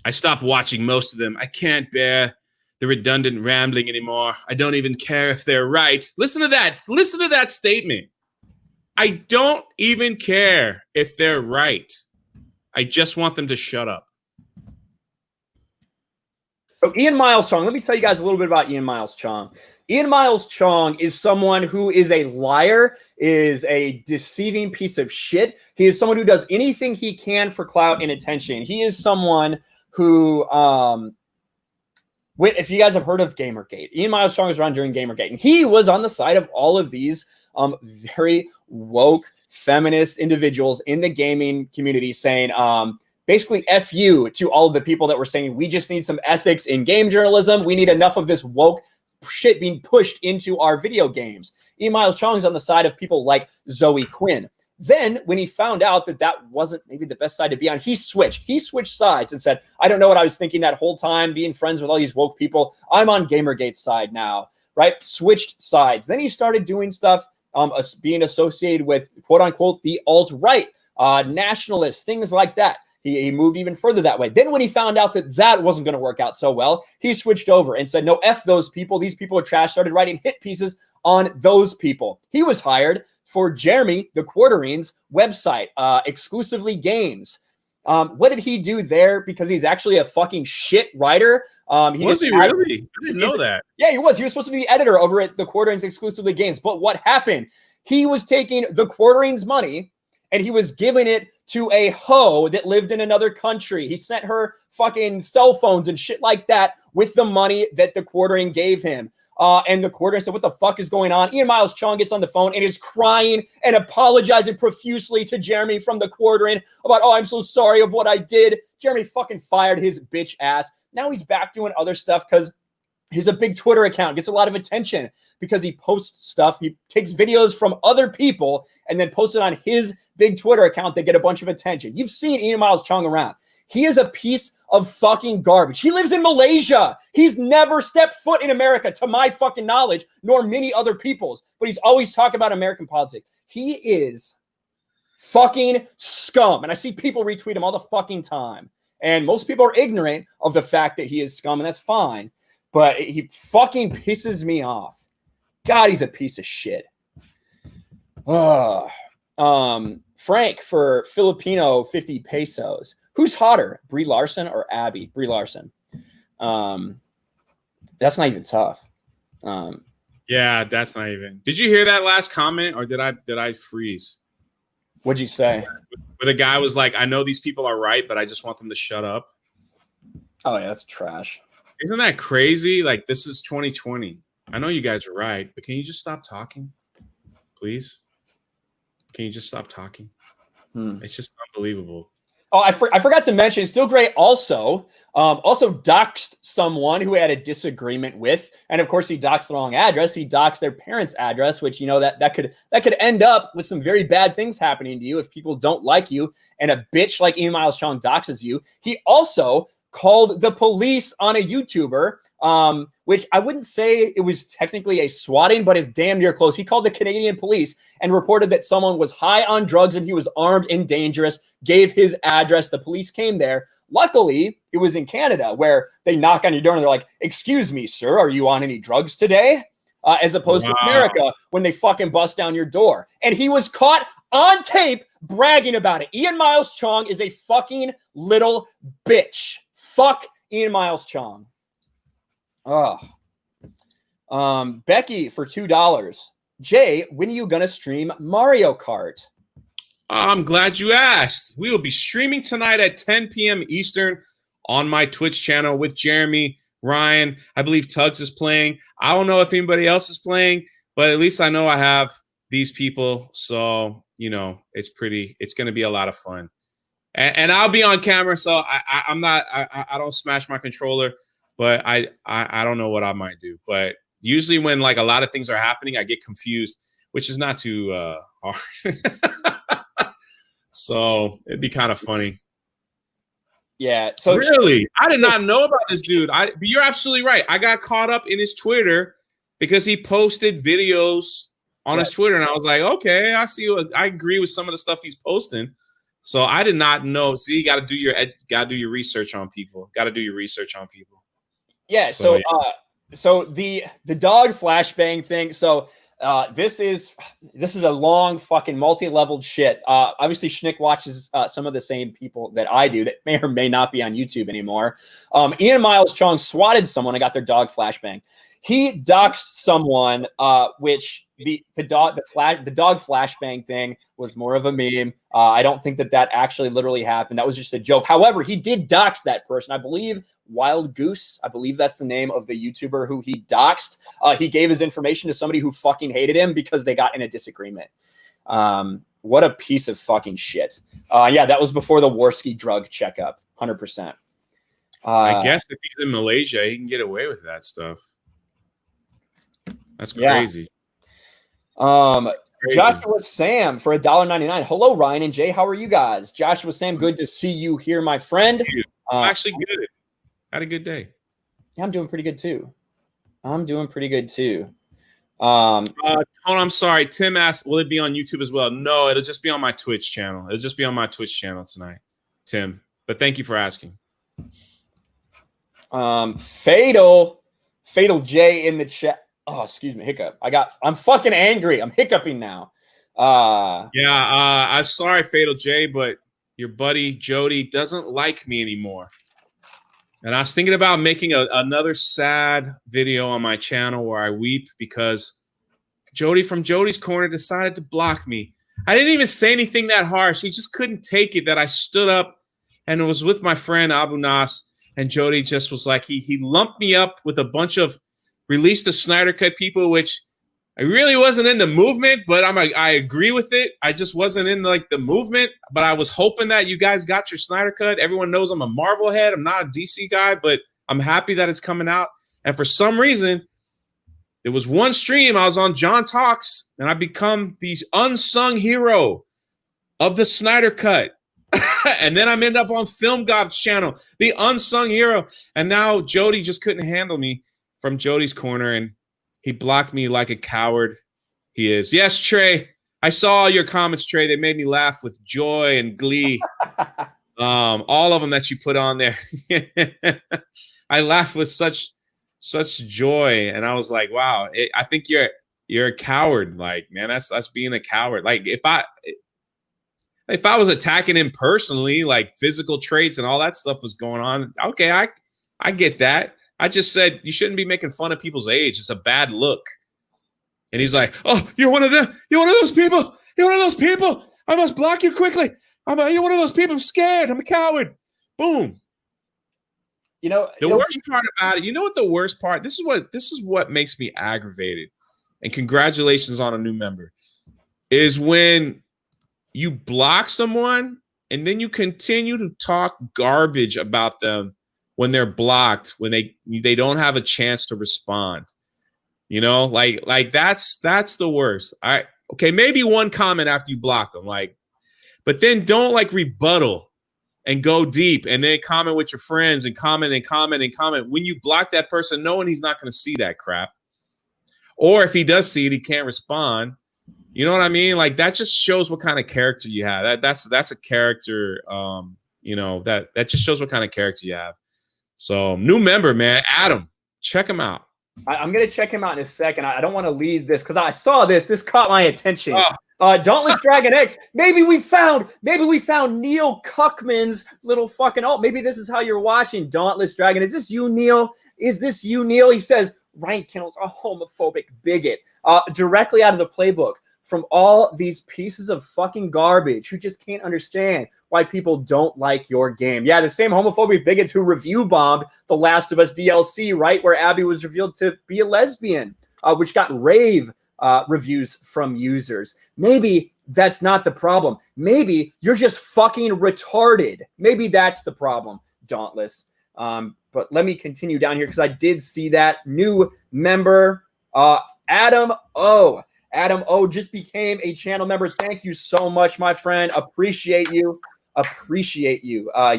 I stopped watching most of them. I can't bear the redundant rambling anymore. I don't even care if they're right. Listen to that. Listen to that statement. I don't even care if they're right. I just want them to shut up. So Ian Miles Chong, let me tell you guys a little bit about Ian Miles Chong. Ian Miles Chong is someone who is a liar, is a deceiving piece of shit. He is someone who does anything he can for clout and attention. He is someone who, if you guys have heard of Gamergate, Ian Miles Chong was around during Gamergate, and he was on the side of all of these very woke feminist individuals in the gaming community saying, basically, F you to all of the people that were saying, we just need some ethics in game journalism. We need enough of this woke shit being pushed into our video games. Ian Miles Chong is on the side of people like Zoe Quinn. Then, when he found out that that wasn't maybe the best side to be on, he switched. He switched sides and said, I don't know what I was thinking that whole time, being friends with all these woke people. I'm on Gamergate's side now, right? Switched sides. Then he started doing stuff, being associated with, quote unquote, the alt-right, nationalists, things like that. He moved even further that way. Then when he found out that that wasn't going to work out so well, he switched over and said, no, F those people. These people are trash. Started writing hit pieces on those people. He was hired for Jeremy, the Quartering's website, exclusively games. What did he do there? Because he's actually a fucking shit writer. Was he really? I didn't know that. Yeah, he was. He was supposed to be the editor over at the Quartering's exclusively games. But what happened? He was taking the Quartering's money and he was giving it to a hoe that lived in another country. He sent her fucking cell phones and shit like that with the money that the Quartering gave him. And the Quartering said, what the fuck is going on? Ian Miles Chong gets on the phone and is crying and apologizing profusely to Jeremy from the Quartering about, oh, I'm so sorry of what I did. Jeremy fucking fired his bitch ass. Now he's back doing other stuff because he's a big Twitter account, gets a lot of attention because he posts stuff. He takes videos from other people and then posts it on his big Twitter account that get a bunch of attention. You've seen Ian Miles Chong around. He is a piece of fucking garbage. He lives in Malaysia. He's never stepped foot in America, to my fucking knowledge, nor many other people's. But he's always talking about American politics. He is fucking scum. And I see people retweet him all the fucking time. And most people are ignorant of the fact that he is scum, and that's fine. But he fucking pisses me off. God, he's a piece of shit. Frank for Filipino 50 pesos. Who's hotter, Brie Larson or Abby? Brie Larson. That's not even tough. Yeah, that's not even. Did you hear that last comment, or did I freeze? What'd you say? Where the guy was like, I know these people are right, but I just want them to shut up. Oh, yeah, that's trash. Isn't that crazy? Like, this is 2020. I know you guys are right, but can you just stop talking? Please? Can you just stop talking? It's just unbelievable. Oh, I forgot to mention, Still Great also doxed someone who had a disagreement with, and of course he doxed the wrong address. He doxed their parents' address, which, you know, that could end up with some very bad things happening to you if people don't like you, and a bitch like Ian Miles Chong doxes you. He also called the police on a YouTuber, which I wouldn't say it was technically a swatting, but it's damn near close. He called the Canadian police and reported that someone was high on drugs and he was armed and dangerous, gave his address. The police came there. Luckily, it was in Canada, where they knock on your door and they're like, "Excuse me, sir, are you on any drugs today?" As opposed to America, when they fucking bust down your door. And he was caught on tape bragging about it. Ian Miles Chong is a fucking little bitch. Fuck Ian Miles Chong. Oh. Becky for $2. Jay, when are you gonna stream Mario Kart? I'm glad you asked. We will be streaming tonight at 10 p.m. Eastern on my Twitch channel with Jeremy, Ryan. I believe Tugs is playing. I don't know if anybody else is playing, but at least I know I have these people. So, you know, it's going to be a lot of fun. And I'll be on camera, so I don't smash my controller, but I don't know what I might do. But usually when like a lot of things are happening, I get confused, which is not too hard. So it'd be kind of funny. Yeah. So really, I did not know about this dude. But you're absolutely right. I got caught up in his Twitter because he posted videos on his Twitter, and I was like, okay, I see. I agree with some of the stuff he's posting. So I did not know. See, you got to do your research on people. Got to do your research on people. Yeah. So the dog flashbang thing. So this is a long fucking multi-leveled shit. Obviously, Schnick watches some of the same people that I do that may or may not be on YouTube anymore. Ian Miles Chong swatted someone and got their dog flashbang. He doxed someone, which the dog flashbang thing was more of a meme. I don't think that actually literally happened. That was just a joke. However, he did dox that person. I believe Wild Goose. I believe that's the name of the YouTuber who he doxed. He gave his information to somebody who fucking hated him because they got in a disagreement. What a piece of fucking shit. Yeah, that was before the Warski drug checkup. 100%. I guess if he's in Malaysia, he can get away with that stuff. That's crazy. Yeah. Joshua Sam for $1.99. Hello, Ryan and Jay. How are you guys? Joshua Sam, good to see you here, my friend. I'm actually good. Had a good day. Yeah, I'm doing pretty good too. I'm sorry. Tim asked, will it be on YouTube as well? No, it'll just be on my Twitch channel. It'll just be on my Twitch channel tonight, Tim. But thank you for asking. Fatal J in the chat. Oh, excuse me, hiccup. I'm fucking angry. I'm hiccuping now. I'm sorry, Fatal J, but your buddy Jody doesn't like me anymore. And I was thinking about making another sad video on my channel where I weep because Jody from Jody's Corner decided to block me. I didn't even say anything that harsh. He just couldn't take it that I stood up and was with my friend Abu Nas, and Jody just was like, he lumped me up with a bunch of released the Snyder Cut people, which I really wasn't in the movement, but I agree with it. I just wasn't in like the movement, but I was hoping that you guys got your Snyder Cut. Everyone knows I'm a Marvel head. I'm not a DC guy, but I'm happy that it's coming out. And for some reason, there was one stream I was on John Talks, and I become the unsung hero of the Snyder Cut. And then I'm end up on Film God's channel, the unsung hero. And now Jody just couldn't handle me from Jody's corner, and he blocked me like a coward he is. Yes, Trey, I saw your comments, Trey. They made me laugh with joy and glee. All of them that you put on there. I laughed with such joy, and I was like, wow, I think you're a coward. Like, man, that's being a coward. Like, if I was attacking him personally, like physical traits and all that stuff was going on, okay, I get that. I just said you shouldn't be making fun of people's age. It's a bad look. And he's like, oh, you're one of them. You're one of those people. You're one of those people. I must block you quickly. You're one of those people. I'm scared. I'm a coward. Boom. The worst part about it, you know what the worst part? This is what makes me aggravated. And congratulations on a new member. Is when you block someone and then you continue to talk garbage about them when they're blocked, when they don't have a chance to respond. Like that's the worst. Okay, maybe one comment after you block them, but then don't rebuttal and go deep and then comment with your friends and comment and comment and comment. When you block that person, knowing he's not going to see that crap. Or if he does see it, he can't respond. You know what I mean? Like, that just shows what kind of character you have. That's a character, that just shows what kind of character you have. So, new member, man, Adam, check him out. I'm going to check him out in a second. I don't want to leave this because I saw this. This caught my attention. Dauntless Dragon X. Maybe we found Neil Cuckman's little fucking. Oh, maybe this is how you're watching Dauntless Dragon. Is this you, Neil? Is this you, Neil? He says, Ryan Kinel's a homophobic bigot. Directly out of the playbook from all these pieces of fucking garbage who just can't understand why people don't like your game. Yeah, the same homophobic bigots who review bombed The Last of Us DLC, right, where Abby was revealed to be a lesbian, which got rave reviews from users. Maybe that's not the problem. Maybe you're just fucking retarded. Maybe that's the problem, Dauntless. But let me continue down here because I did see that new member, Adam O. Adam O just became a channel member. Thank you so much, my friend. Appreciate you.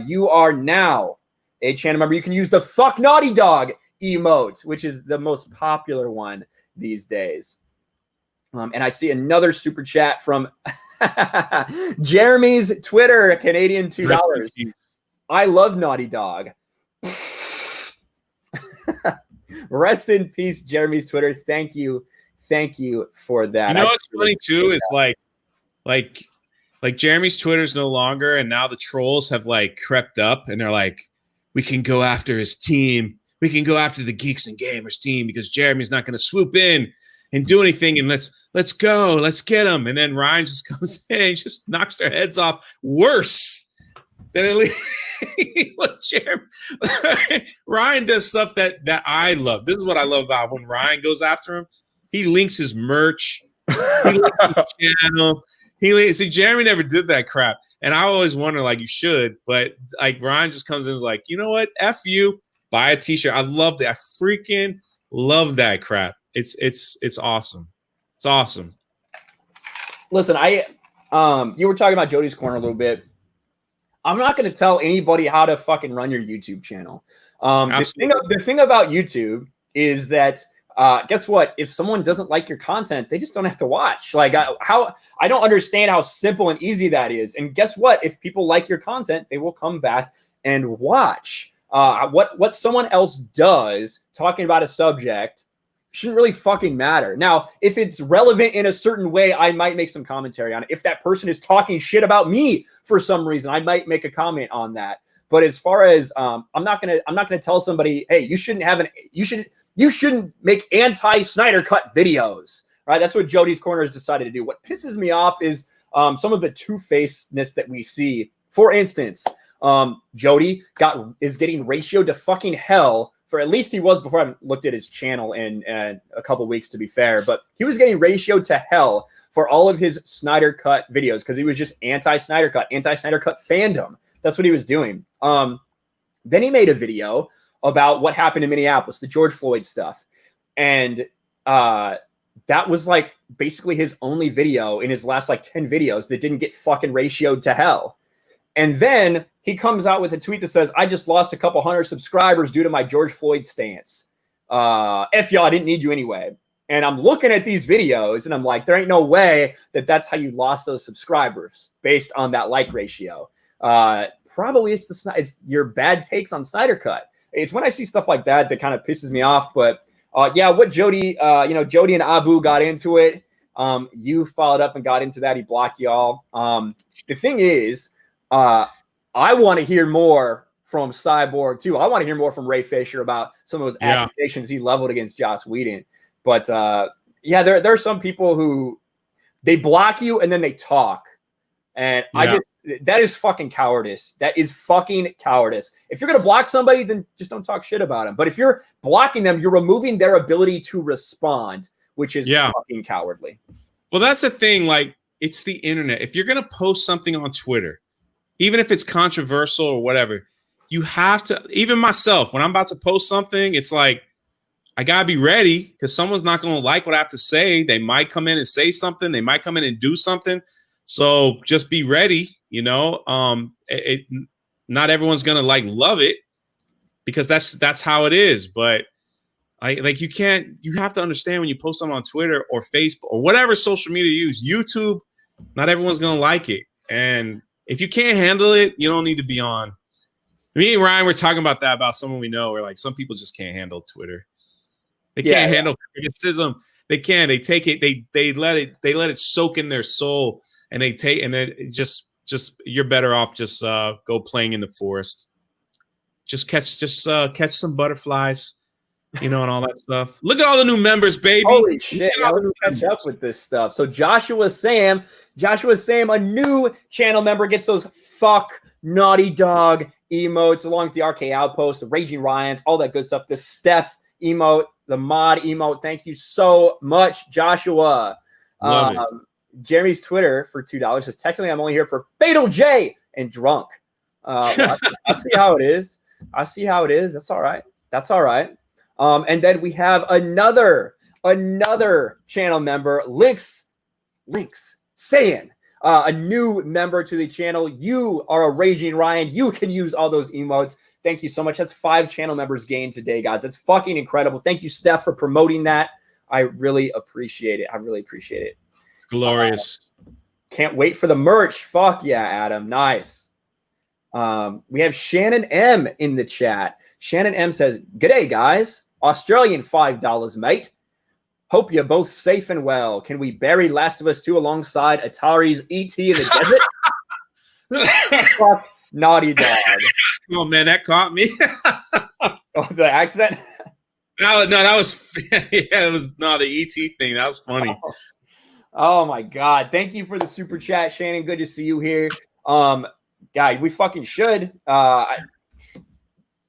You are now a channel member. You can use the fuck naughty dog emote, which is the most popular one these days. And I see another super chat from Jeremy's Twitter, Canadian $2. I love Naughty Dog. Rest in peace, Jeremy's Twitter. Thank you for that. You know what's funny too? It's like Jeremy's Twitter's no longer, and now the trolls have crept up, and they're like, we can go after his team. We can go after the Geeks and Gamers team because Jeremy's not going to swoop in and do anything, and let's go, let's get him. And then Ryan just comes in and just knocks their heads off worse than at least. Look, Jeremy, Ryan does stuff that I love. This is what I love about when Ryan goes after him. He links his merch. He links his channel. See, Jeremy never did that crap, and I always wonder, you should, but Ryan just comes in and is like, you know what? F you. Buy a T-shirt. I love that. I freaking love that crap. It's awesome. It's awesome. Listen, you were talking about Jody's Corner a little bit. I'm not going to tell anybody how to fucking run your YouTube channel. The thing about YouTube is that guess what? If someone doesn't like your content, they just don't have to watch. I don't understand how simple and easy that is. And guess what? If people like your content, they will come back and watch. What someone else does talking about a subject shouldn't really fucking matter. Now, if it's relevant in a certain way, I might make some commentary on it. If that person is talking shit about me for some reason, I might make a comment on that. But as far as I'm not gonna tell somebody, hey, you shouldn't make anti-Snyder Cut videos, right? That's what Jody's Corner has decided to do. What pisses me off is some of the two-facedness that we see. For instance, Jody is getting ratioed to fucking hell. For at least he was before I looked at his channel in a couple weeks, to be fair. But he was getting ratioed to hell for all of his Snyder Cut videos because he was just anti-Snyder Cut fandom. That's what he was doing. Then he made a video about what happened in Minneapolis, the George Floyd stuff. And that was basically his only video in his last 10 videos that didn't get fucking ratioed to hell. And then he comes out with a tweet that says, I just lost a couple hundred subscribers due to my George Floyd stance. F y'all, I didn't need you anyway. And I'm looking at these videos and I'm like, there ain't no way that that's how you lost those subscribers based on that like ratio. Probably it's your bad takes on Snyder Cut. It's when I see stuff like that that kind of pisses me off. But yeah, what Jody, Jody and Abu got into it. You followed up and got into that. He blocked y'all. The thing is, I want to hear more from Cyborg too. I want to hear more from Ray Fisher about some of those accusations he leveled against Joss Whedon. But yeah, there are some people who they block you and then they talk. And that is fucking cowardice. That is fucking cowardice. If you're going to block somebody, then just don't talk shit about them. But if you're blocking them, you're removing their ability to respond, which is fucking cowardly. Well, that's the thing. Like, it's the internet. If you're going to post something on Twitter, even if it's controversial or whatever, you have to, even myself, when I'm about to post something, it's like, I got to be ready because someone's not going to like what I have to say. They might come in and say something. They might come in and do something. So just be ready, not everyone's going to love it because that's how it is. But you have to understand when you post something on Twitter or Facebook or whatever social media you use, YouTube, not everyone's going to like it. And if you can't handle it, you don't need to be on. Me and Ryan were talking about that, about someone we know where some people just can't handle Twitter. They can't handle criticism. They can't. They take it. They let it soak in their soul, and then just you're better off just go playing in the forest. Just catch some butterflies, and all that stuff. Look at all the new members, baby. Holy shit! Let's catch up with this stuff. So Joshua Sam, a new channel member, gets those fuck Naughty Dog emotes along with the RK Outpost, the Raging Ryans, all that good stuff. The Steph emote, the mod emote. Thank you so much, Joshua. Love it. Jeremy's Twitter for $2 says, technically I'm only here for Fatal J and drunk. I see how it is. That's all right. And then we have another channel member, Links saying, a new member to the channel. You are a Raging Ryan. You can use all those emotes. Thank you so much. That's 5 channel members gained today, guys. That's fucking incredible. Thank you, Steph, for promoting that. I really appreciate it. Glorious. Can't wait for the merch. Fuck yeah, Adam. Nice. We have Shannon M in the chat. Shannon M says, "G'day, guys. Australian $5, mate. Hope you're both safe and well. Can we bury Last of Us 2 alongside Atari's E.T. in the desert?" Fuck Naughty Dog. Oh, man, that caught me. Oh, the accent? No, that was the E.T. thing. That was funny. Oh my God. Thank you for the super chat, Shannon. Good to see you here. Guy, we fucking should.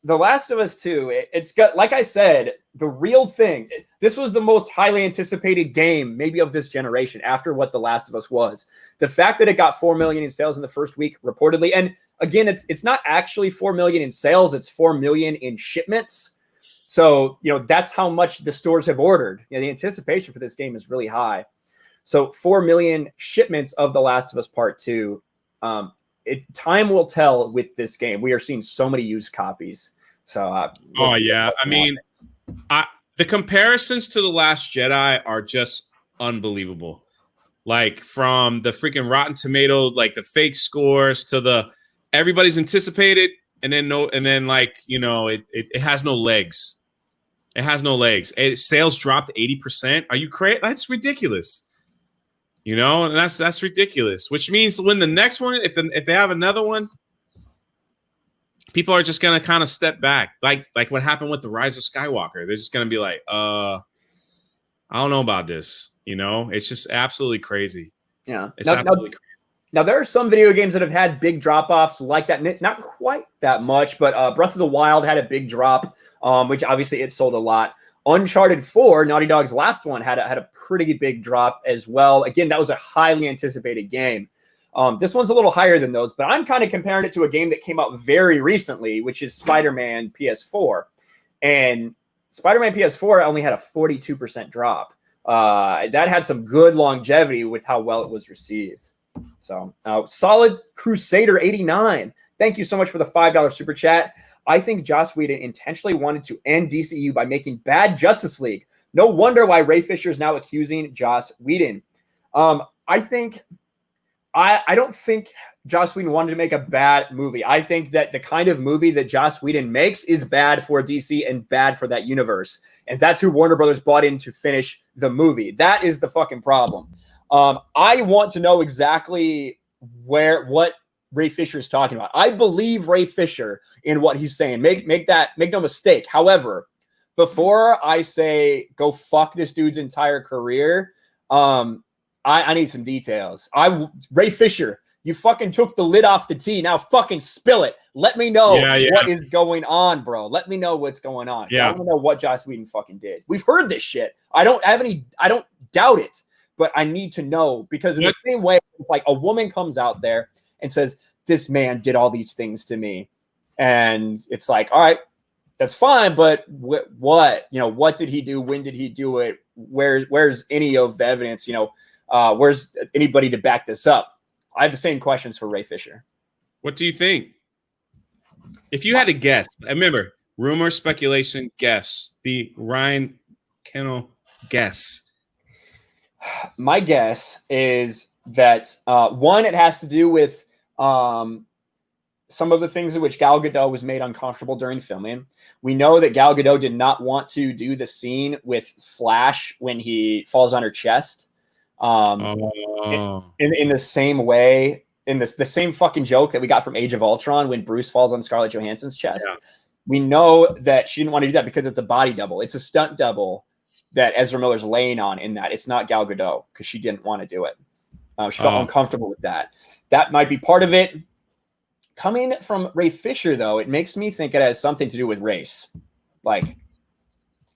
The Last of Us 2, it's got, like I said, the real thing. This was the most highly anticipated game, maybe of this generation, after what The Last of Us was. The fact that it got 4 million in sales in the first week, reportedly, and again, it's not actually 4 million in sales, it's 4 million in shipments. So, that's how much the stores have ordered. The anticipation for this game is really high. So 4 million shipments of The Last of Us Part 2. Time will tell with this game. We are seeing so many used copies. So, I mean, the comparisons to The Last Jedi are just unbelievable. Like from the freaking Rotten Tomato, like the fake scores to the everybody's anticipated, and then it has no legs. It has no legs. Sales dropped 80%. Are you crazy? That's ridiculous. And that's ridiculous. Which means when the next one, if they have another one, people are just gonna kind of step back, like what happened with the Rise of Skywalker. They're just gonna be like, I don't know about this. It's just absolutely crazy. Yeah, it's absolutely crazy. Now there are some video games that have had big drop-offs like that. Not quite that much, but Breath of the Wild had a big drop, which obviously it sold a lot. Uncharted 4, Naughty Dog's last one, had a pretty big drop as well. Again, that was a highly anticipated game. This one's a little higher than those, but I'm kind of comparing it to a game that came out very recently, which is Spider-Man PS4. And Spider-Man PS4 only had a 42% drop. That had some good longevity with how well it was received. So Solid Crusader 89. Thank you so much for the $5 super chat. I think Joss Whedon intentionally wanted to end DCU by making bad Justice League. No wonder why Ray Fisher is now accusing Joss Whedon. I don't think Joss Whedon wanted to make a bad movie. I think that the kind of movie that Joss Whedon makes is bad for DC and bad for that universe. And that's who Warner Brothers bought in to finish the movie. That is the fucking problem. I want to know exactly what Ray Fisher is talking about. I believe Ray Fisher in what he's saying. Make no mistake. However, before I say go fuck this dude's entire career, I need some details. Ray Fisher, you fucking took the lid off the tea. Now fucking spill it. Let me know what is going on, bro. Let me know what's going on. Yeah. I want to know what Joss Whedon fucking did. We've heard this shit. I don't doubt it, but I need to know, because in the same way, like a woman comes out there and says, this man did all these things to me. And it's like, all right, that's fine. But what did he do? When did he do it? Where's any of the evidence? Where's anybody to back this up? I have the same questions for Ray Fisher. What do you think? If you had to guess, remember, rumor, speculation, guess. The Ryan Kinel guess. My guess is that one, it has to do with some of the things in which Gal Gadot was made uncomfortable during filming. We know that Gal Gadot did not want to do the scene with Flash when he falls on her chest. In the same way, in the same fucking joke that we got from Age of Ultron when Bruce falls on Scarlett Johansson's chest. Yeah. We know that she didn't want to do that because it's a body double. It's a stunt double that Ezra Miller's laying on in that. It's not Gal Gadot because she didn't want to do it. She felt uncomfortable with that. That might be part of it. Coming from Ray Fisher, though, it makes me think it has something to do with race. Like,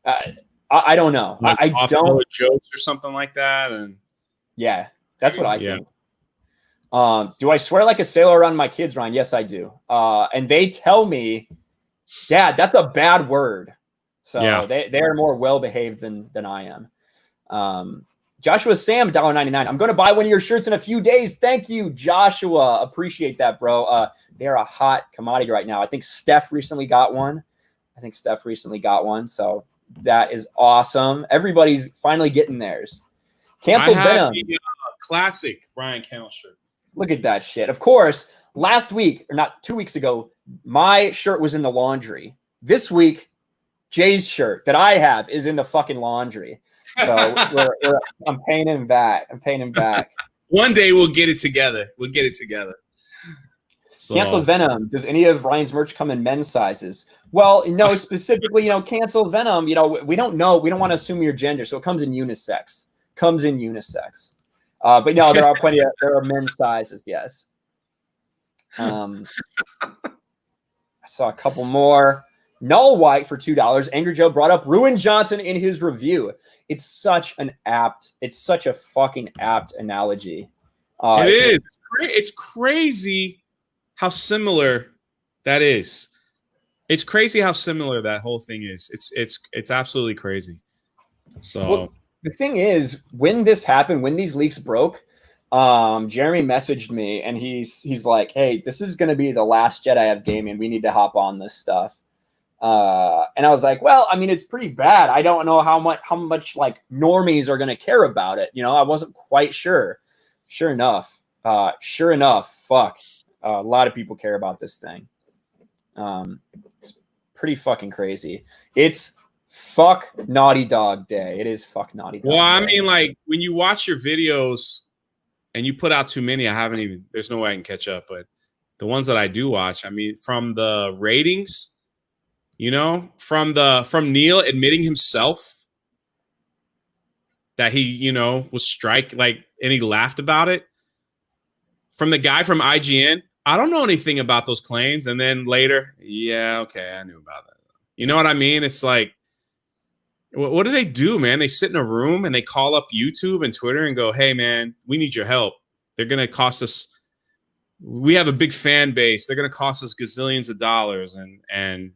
I don't know. Like I don't jokes or something like that. And yeah, that's what I think. Do I swear like a sailor around my kids, Ryan? Yes, I do. And they tell me, Dad, that's a bad word. So they are more well behaved than I am. Joshua Sam, $1.99. I'm going to buy one of your shirts in a few days. Thank you, Joshua. Appreciate that, bro. They're a hot commodity right now. I think Steph recently got one. So that is awesome. Everybody's finally getting theirs. Cancel Venom. The classic Ryan Kinel shirt. Look at that shit. Of course, last week, or not 2 weeks ago, my shirt was in the laundry. This week, Jay's shirt that I have is in the fucking laundry. So I'm paying him back. One day we'll get it together. So. Cancel Venom. Does any of Ryan's merch come in men's sizes? Well, no, specifically, Cancel Venom. We don't know. We don't want to assume your gender, so it comes in unisex. But no, there are men's sizes. Yes. I saw a couple more. Null White for $2. Angry Joe brought up Ruin Johnson in his review. It's such a fucking apt analogy. It is. It's crazy how similar that is. It's crazy how similar that whole thing is. It's absolutely crazy. So. Well, the thing is, when this happened, when these leaks broke, Jeremy messaged me and he's like, "Hey, this is going to be the last Jedi of gaming. We need to hop on this stuff." And I was like, "Well, I mean, it's pretty bad. I don't know how much like normies are going to care about it. I wasn't quite sure." Sure enough, fuck, a lot of people care about this thing. It's pretty fucking crazy. It's fuck Naughty Dog Day. It is fuck Naughty Dog Well, I Day. mean, like when you watch your videos and you put out too many, there's no way I can catch up. But the ones that I do watch, I mean, from the ratings, from Neil admitting himself that he, was and he laughed about it. From the guy from IGN, I don't know anything about those claims. And then later, yeah, okay, I knew about that. You know what I mean? It's like, what do they do, man? They sit in a room and they call up YouTube and Twitter and go, "Hey, man, we need your help. They're going to cost us. We have a big fan base. They're going to cost us gazillions of dollars. And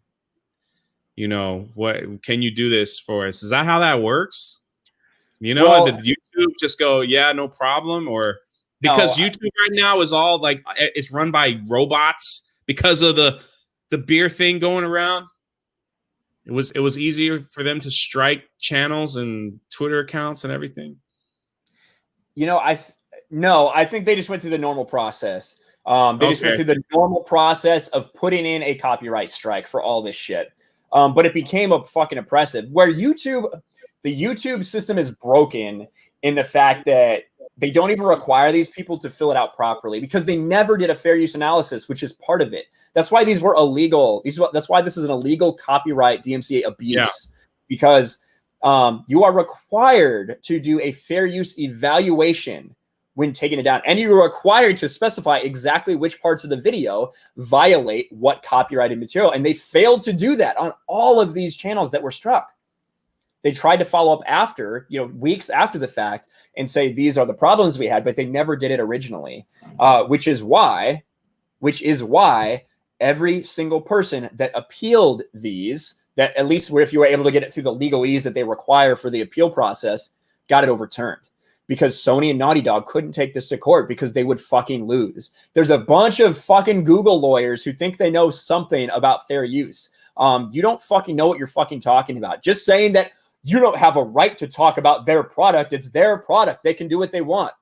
what can you do this for us?" Is that how that works? Did YouTube just go, "Yeah, no problem"? Or because YouTube right now is all like it's run by robots because of the beer thing going around. It was easier for them to strike channels and Twitter accounts and everything. You know, I think they just went through the normal process. They just went through the normal process of putting in a copyright strike for all this shit. But it became a fucking oppressive. Where the YouTube system is broken in the fact that they don't even require these people to fill it out properly because they never did a fair use analysis, which is part of it. That's why these were illegal. That's why this is an illegal copyright DMCA abuse, because you are required to do a fair use evaluation when taking it down. And you're required to specify exactly which parts of the video violate what copyrighted material. And they failed to do that on all of these channels that were struck. They tried to follow up after, weeks after the fact and say, these are the problems we had, but they never did it originally, which is why every single person that appealed these, that at least if you were able to get it through the legalese that they require for the appeal process, got it overturned. Because Sony and Naughty Dog couldn't take this to court because they would fucking lose. There's a bunch of fucking Google lawyers who think they know something about fair use. You don't fucking know what you're fucking talking about. Just saying that you don't have a right to talk about their product. It's their product. They can do what they want.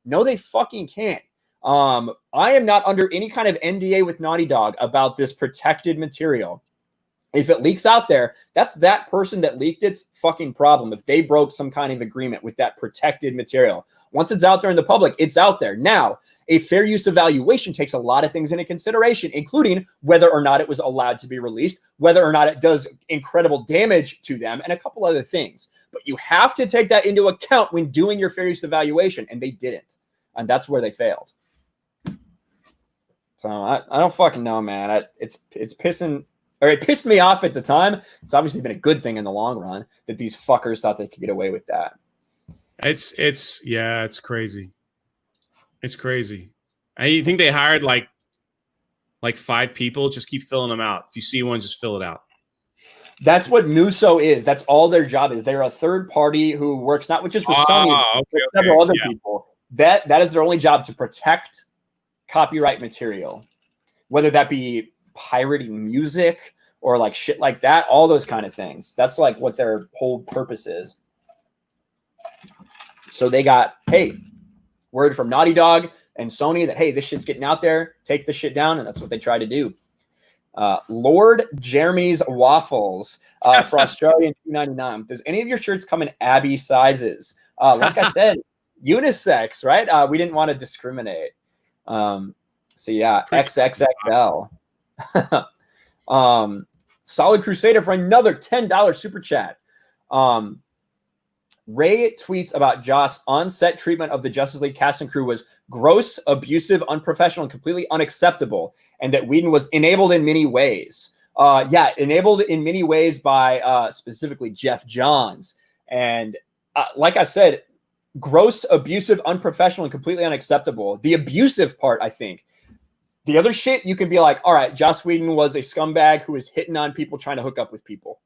No, they fucking can't. I am not under any kind of NDA with Naughty Dog about this protected material. If it leaks out there, that's that person that leaked it's fucking problem. If they broke some kind of agreement with that protected material, once it's out there in the public, it's out there. Now, a fair use evaluation takes a lot of things into consideration, including whether or not it was allowed to be released, whether or not it does incredible damage to them, and a couple other things. But you have to take that into account when doing your fair use evaluation, and they didn't. And that's where they failed. So I don't fucking know, man. It pissed me off at the time. It's obviously been a good thing in the long run that these fuckers thought they could get away with that. It's crazy. It's crazy. I think they hired like 5 people. Just keep filling them out. If you see one, just fill it out. That's what Muso is. That's all their job is. They're a third party who works not just with Sony, but several other people. That is their only job, to protect copyright material, whether that be pirating music or like shit like that, all those kind of things. That's like what their whole purpose is. So they got, hey, word from Naughty Dog and Sony that, hey, this shit's getting out there, take this shit down, and that's what they try to do. Lord Jeremy's Waffles for Australian $2.99. Does any of your shirts come in Abby sizes? Like I said, unisex, right? We didn't want to discriminate. So yeah, XXXL. Solid Crusader for another $10 super chat. Ray tweets about Joss' on-set treatment of the Justice League cast and crew was gross, abusive, unprofessional, and completely unacceptable, and that Whedon was enabled in many ways. Enabled in many ways by specifically Jeff Johns. And like I said, gross, abusive, unprofessional, and completely unacceptable. The abusive part, I think. The other shit, you can be like, all right, Joss Whedon was a scumbag who was hitting on people, trying to hook up with people.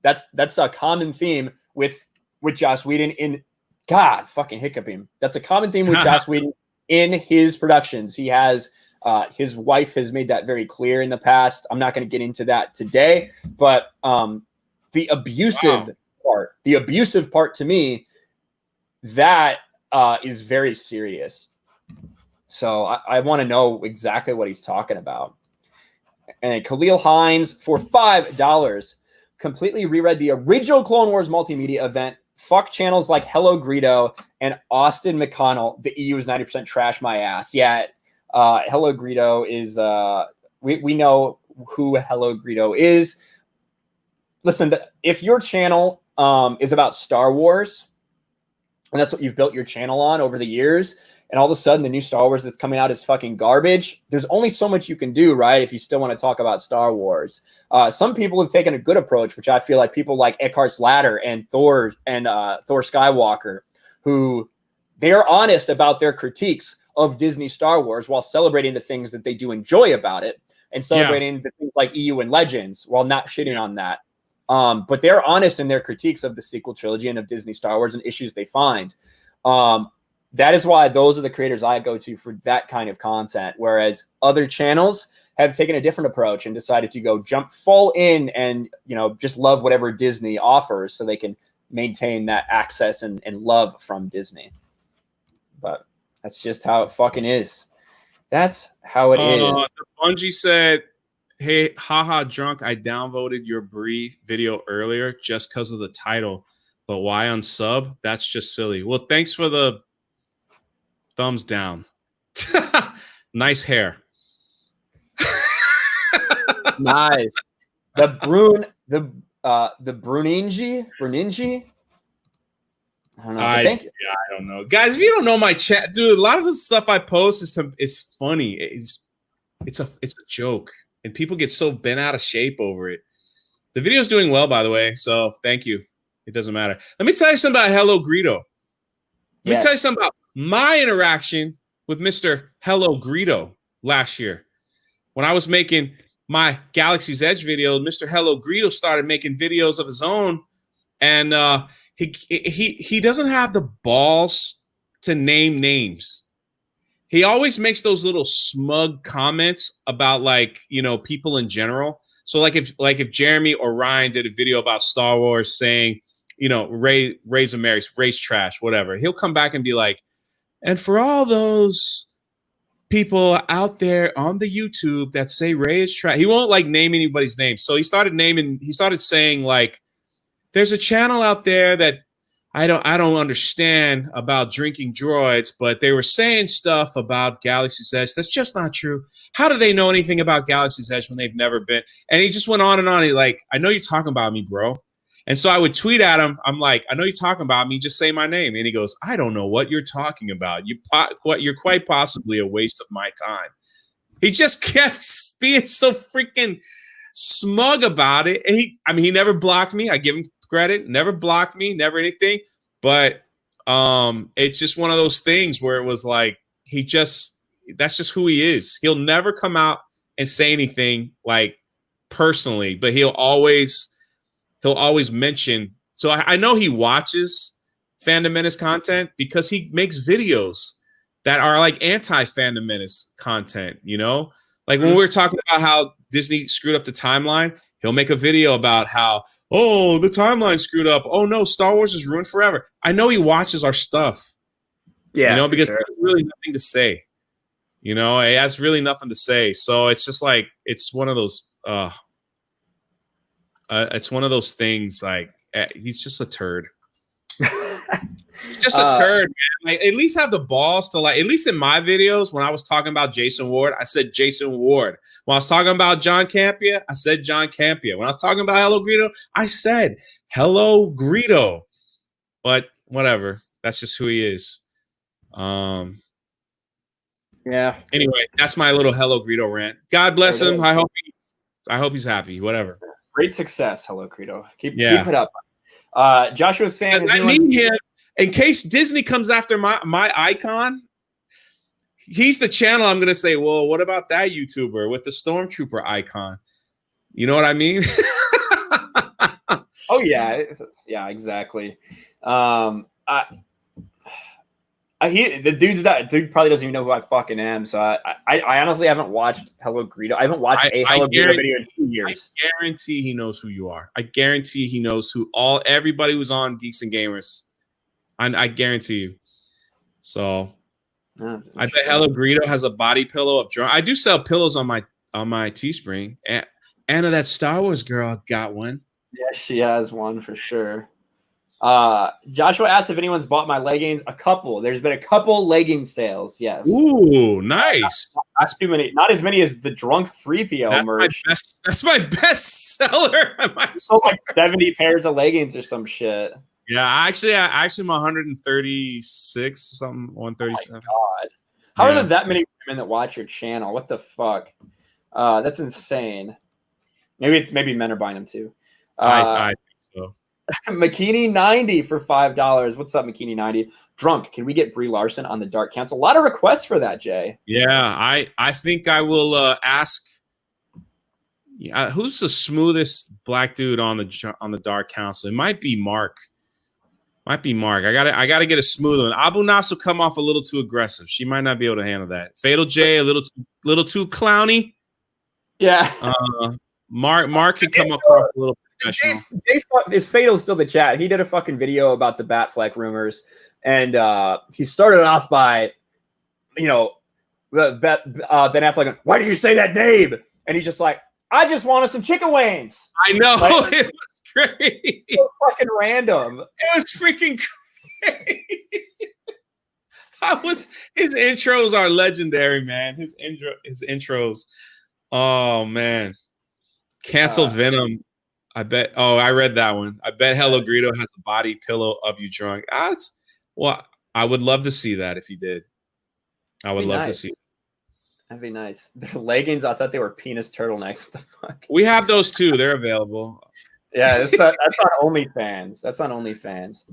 That's a common theme with Joss Whedon in, God, fucking hiccuping. That's a common theme with Joss Whedon in his productions. He has, his wife has made that very clear in the past. I'm not going to get into that today, but the abusive part to me, that is very serious. So I want to know exactly what he's talking about. And Khalil Hines for $5 completely reread the original Clone Wars multimedia event. Fuck channels like Hello Greedo and Austin McConnell. The EU is 90% trash my ass. Yeah, Hello Greedo is we know who Hello Greedo is. Listen, if your channel is about Star Wars, and that's what you've built your channel on over the years, and all of a sudden the new Star Wars that's coming out is fucking garbage, there's only so much you can do, right, if you still want to talk about Star Wars. Some people have taken a good approach, which I feel like people like Eckhart's Ladder and Thor Skywalker, who they are honest about their critiques of Disney Star Wars while celebrating the things that they do enjoy about it and celebrating the things like EU and Legends while not shitting on that. But they're honest in their critiques of the sequel trilogy and of Disney Star Wars and issues they find. that is why those are the creators I go to for that kind of content. Whereas other channels have taken a different approach and decided to go jump full in and, you know, just love whatever Disney offers so they can maintain that access and love from Disney. But that's just how it fucking is. That's how it is. Bungie said, hey, haha, drunk, I downvoted your Bree video earlier just because of the title. But why unsub? That's just silly. Well, thanks for the thumbs down. Nice hair. Nice. The Bruninji? I don't know. Thank you. Yeah, I don't know. Guys, if you don't know my chat, dude, a lot of the stuff I post is funny. It's a joke. And people get so bent out of shape over it. The video's doing well, by the way. So thank you. It doesn't matter. Let me tell you something about Hello Greedo. Let me tell you something about my interaction with Mr. Hello Greedo last year. When I was making my Galaxy's Edge video, Mr. Hello Greedo started making videos of his own. And he doesn't have the balls to name names. He always makes those little smug comments about, like, you know, people in general. So like if Jeremy or Ryan did a video about Star Wars saying, you know, Ray's a Mary's, Ray's trash, whatever, he'll come back and be like, and for all those people out there on the YouTube that say Ray is trash, he won't like name anybody's name. So he started saying, like, there's a channel out there that I don't understand about drinking droids, but they were saying stuff about Galaxy's Edge that's just not true. How do they know anything about Galaxy's Edge when they've never been? And he just went on and on. He like, I know you're talking about me, bro. And so I would tweet at him. I'm like, I know you're talking about me. Just say my name. And he goes, I don't know what you're talking about. You're quite possibly a waste of my time. He just kept being so freaking smug about it. And he never blocked me. I give him credit. Never blocked me. Never anything. But it's just one of those things where it was like, that's just who he is. He'll never come out and say anything like personally, but he'll always mention. So I know he watches Fandom Menace content because he makes videos that are like anti-Fandom Menace content, you know? Like when we were talking about how Disney screwed up the timeline, he'll make a video about how, oh, the timeline screwed up. Oh no, Star Wars is ruined forever. I know he watches our stuff. Yeah, you know, because there's really nothing to say. You know, he has really nothing to say. So it's just like, it's one of those things, like, he's just a turd. He's just a turd, man. Like, at least have the balls to, like, at least in my videos, when I was talking about Jason Ward, I said Jason Ward. When I was talking about John Campea, I said John Campea. When I was talking about Hello Greedo, I said Hello Greedo. But whatever. That's just who he is. Yeah. Anyway, that's my little Hello Greedo rant. God bless him. I hope he's happy. Whatever. Great success, Hello Greedo. Keep it up. Joshua's saying, I need him in case Disney comes after my icon. He's the channel I'm gonna say, well, what about that YouTuber with the Stormtrooper icon? You know what I mean? Oh yeah, exactly. The dude probably doesn't even know who I fucking am. So I honestly haven't watched Hello Greedo. I haven't watched a Hello Greedo video in 2 years. I guarantee he knows who you are. I guarantee he knows who everybody who's on Geeks and Gamers. I guarantee you. So I bet Hello Greedo has a body pillow of drone. I do sell pillows on my Teespring. Anna, that Star Wars girl, got one. Yeah, she has one for sure. Joshua asked if anyone's bought my leggings. A couple. There's been a couple legging sales. Yes. Ooh, nice. Not too many. Not as many as the drunk 3PO merch. That's my best seller. Sold like 70 pairs of leggings or some shit. Yeah, actually, I'm 136 something, 137. Oh my God. How are there that many women that watch your channel? What the fuck? That's insane. Maybe men are buying them too. I think so. Makini 90 for $5. What's up, Makini 90? Drunk. Can we get Brie Larson on the Dark Council? A lot of requests for that, Jay. Yeah, I think I will ask. Who's the smoothest black dude on the Dark Council? It might be Mark. Might be Mark. I gotta get a smooth one. Abu Nas will come off a little too aggressive. She might not be able to handle that. Fatal J, a little too clowny. Yeah. Mark could come across a little professional. Is Fatal still the chat? He did a fucking video about the Batfleck rumors, and he started off by, Ben Affleck going, "Why did you say that name?" And he's just like, "I just wanted some chicken wings." I know. Like, it was great. So fucking random. It was freaking great. His intros are legendary, man. His intros. Oh man. Cancel Venom. I bet. Oh, I read that one. I bet Hello Greedo has a body pillow of you drunk. Well, I would love to see that if he did. I would love to see it. That'd be nice. Their leggings, I thought they were penis turtlenecks. What the fuck? We have those too. They're available. Yeah, that's on OnlyFans. That's on OnlyFans.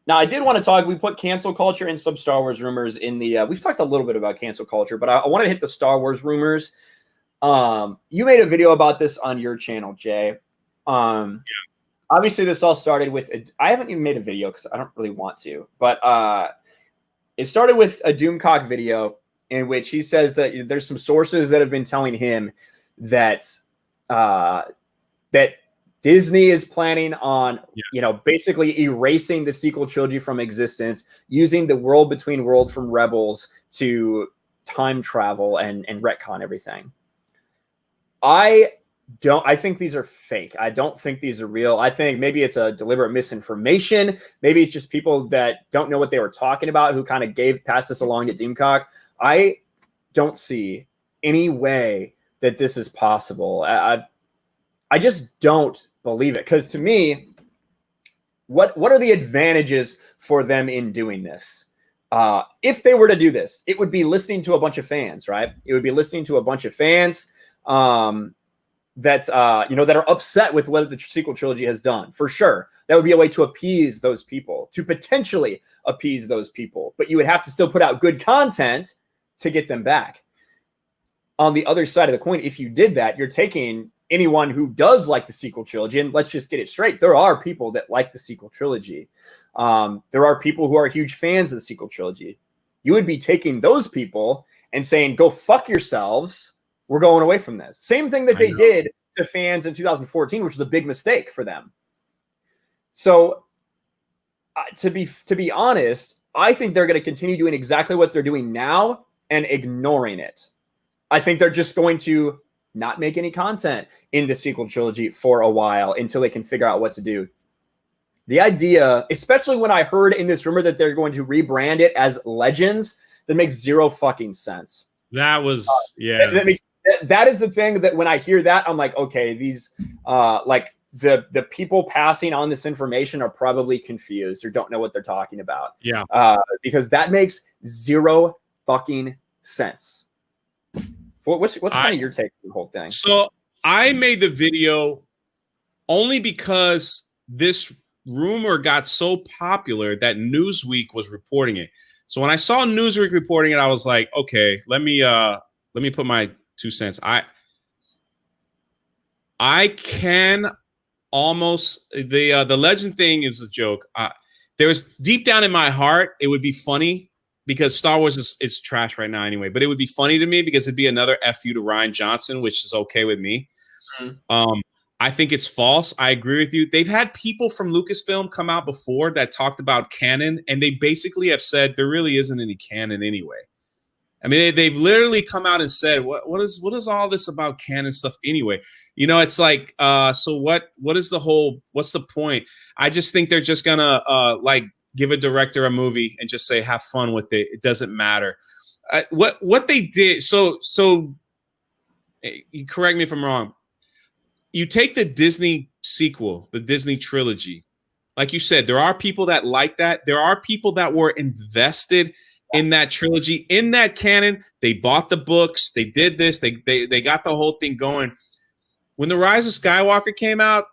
Now, I did want to talk. We put cancel culture and some Star Wars rumors in the. We've talked a little bit about cancel culture, but I want to hit the Star Wars rumors. You made a video about this on your channel, Jay. Obviously, this all started with. I haven't even made a video because I don't really want to, but it started with a Doomcock video in which he says that there's some sources that have been telling him that that Disney is planning on, basically erasing the sequel trilogy from existence, using the world between worlds from Rebels to time travel and retcon everything. I think these are fake. I don't think these are real. I think maybe it's a deliberate misinformation. Maybe it's just people that don't know what they were talking about who kind of passed this along to Doomcock. I don't see any way that this is possible. I just don't believe it, because to me, what are the advantages for them in doing this? If they were to do this, it would be listening to a bunch of fans, right? It would be listening to a bunch of fans that are upset with what the sequel trilogy has done. For sure, that would be a way to appease those people, to potentially appease those people. But you would have to still put out good content to get them back. On the other side of the coin, if you did that, you're taking anyone who does like the sequel trilogy, and let's just get it straight. There are people that like the sequel trilogy. There are people who are huge fans of the sequel trilogy. You would be taking those people and saying, go fuck yourselves. We're going away from this. Same thing that they did to fans in 2014, which was a big mistake for them. So to be honest, I think they're going to continue doing exactly what they're doing now and ignoring it. I think they're just going to not make any content in the sequel trilogy for a while until they can figure out what to do. The idea, especially when I heard in this rumor that they're going to rebrand it as Legends, that makes zero fucking sense. That was, that is the thing that when I hear that, I'm like, okay, these, the people passing on this information are probably confused or don't know what they're talking about. Yeah. Because that makes zero fucking sense. What's kind of your take on the whole thing? So I made the video only because this rumor got so popular that Newsweek was reporting it. So when I saw Newsweek reporting it, I was like, okay, let me put my 2 cents. I can almost the legend thing is a joke. There was deep down in my heart, it would be funny because Star Wars is trash right now anyway, but it would be funny to me because it'd be another FU to Rian Johnson, which is okay with me. Mm-hmm. I think it's false. I agree with you. They've had people from Lucasfilm come out before that talked about canon, and they basically have said there really isn't any canon anyway. I mean, they've literally come out and said, what is all this about canon stuff anyway? It's like, so what's the point? I just think they're just gonna give a director a movie and just say, have fun with it. It doesn't matter. What they did. So you correct me if I'm wrong. You take the Disney sequel, the Disney trilogy. Like you said, there are people that like that. There are people that were invested in that trilogy, in that canon. They bought the books. They did this. They got the whole thing going. When The Rise of Skywalker came out,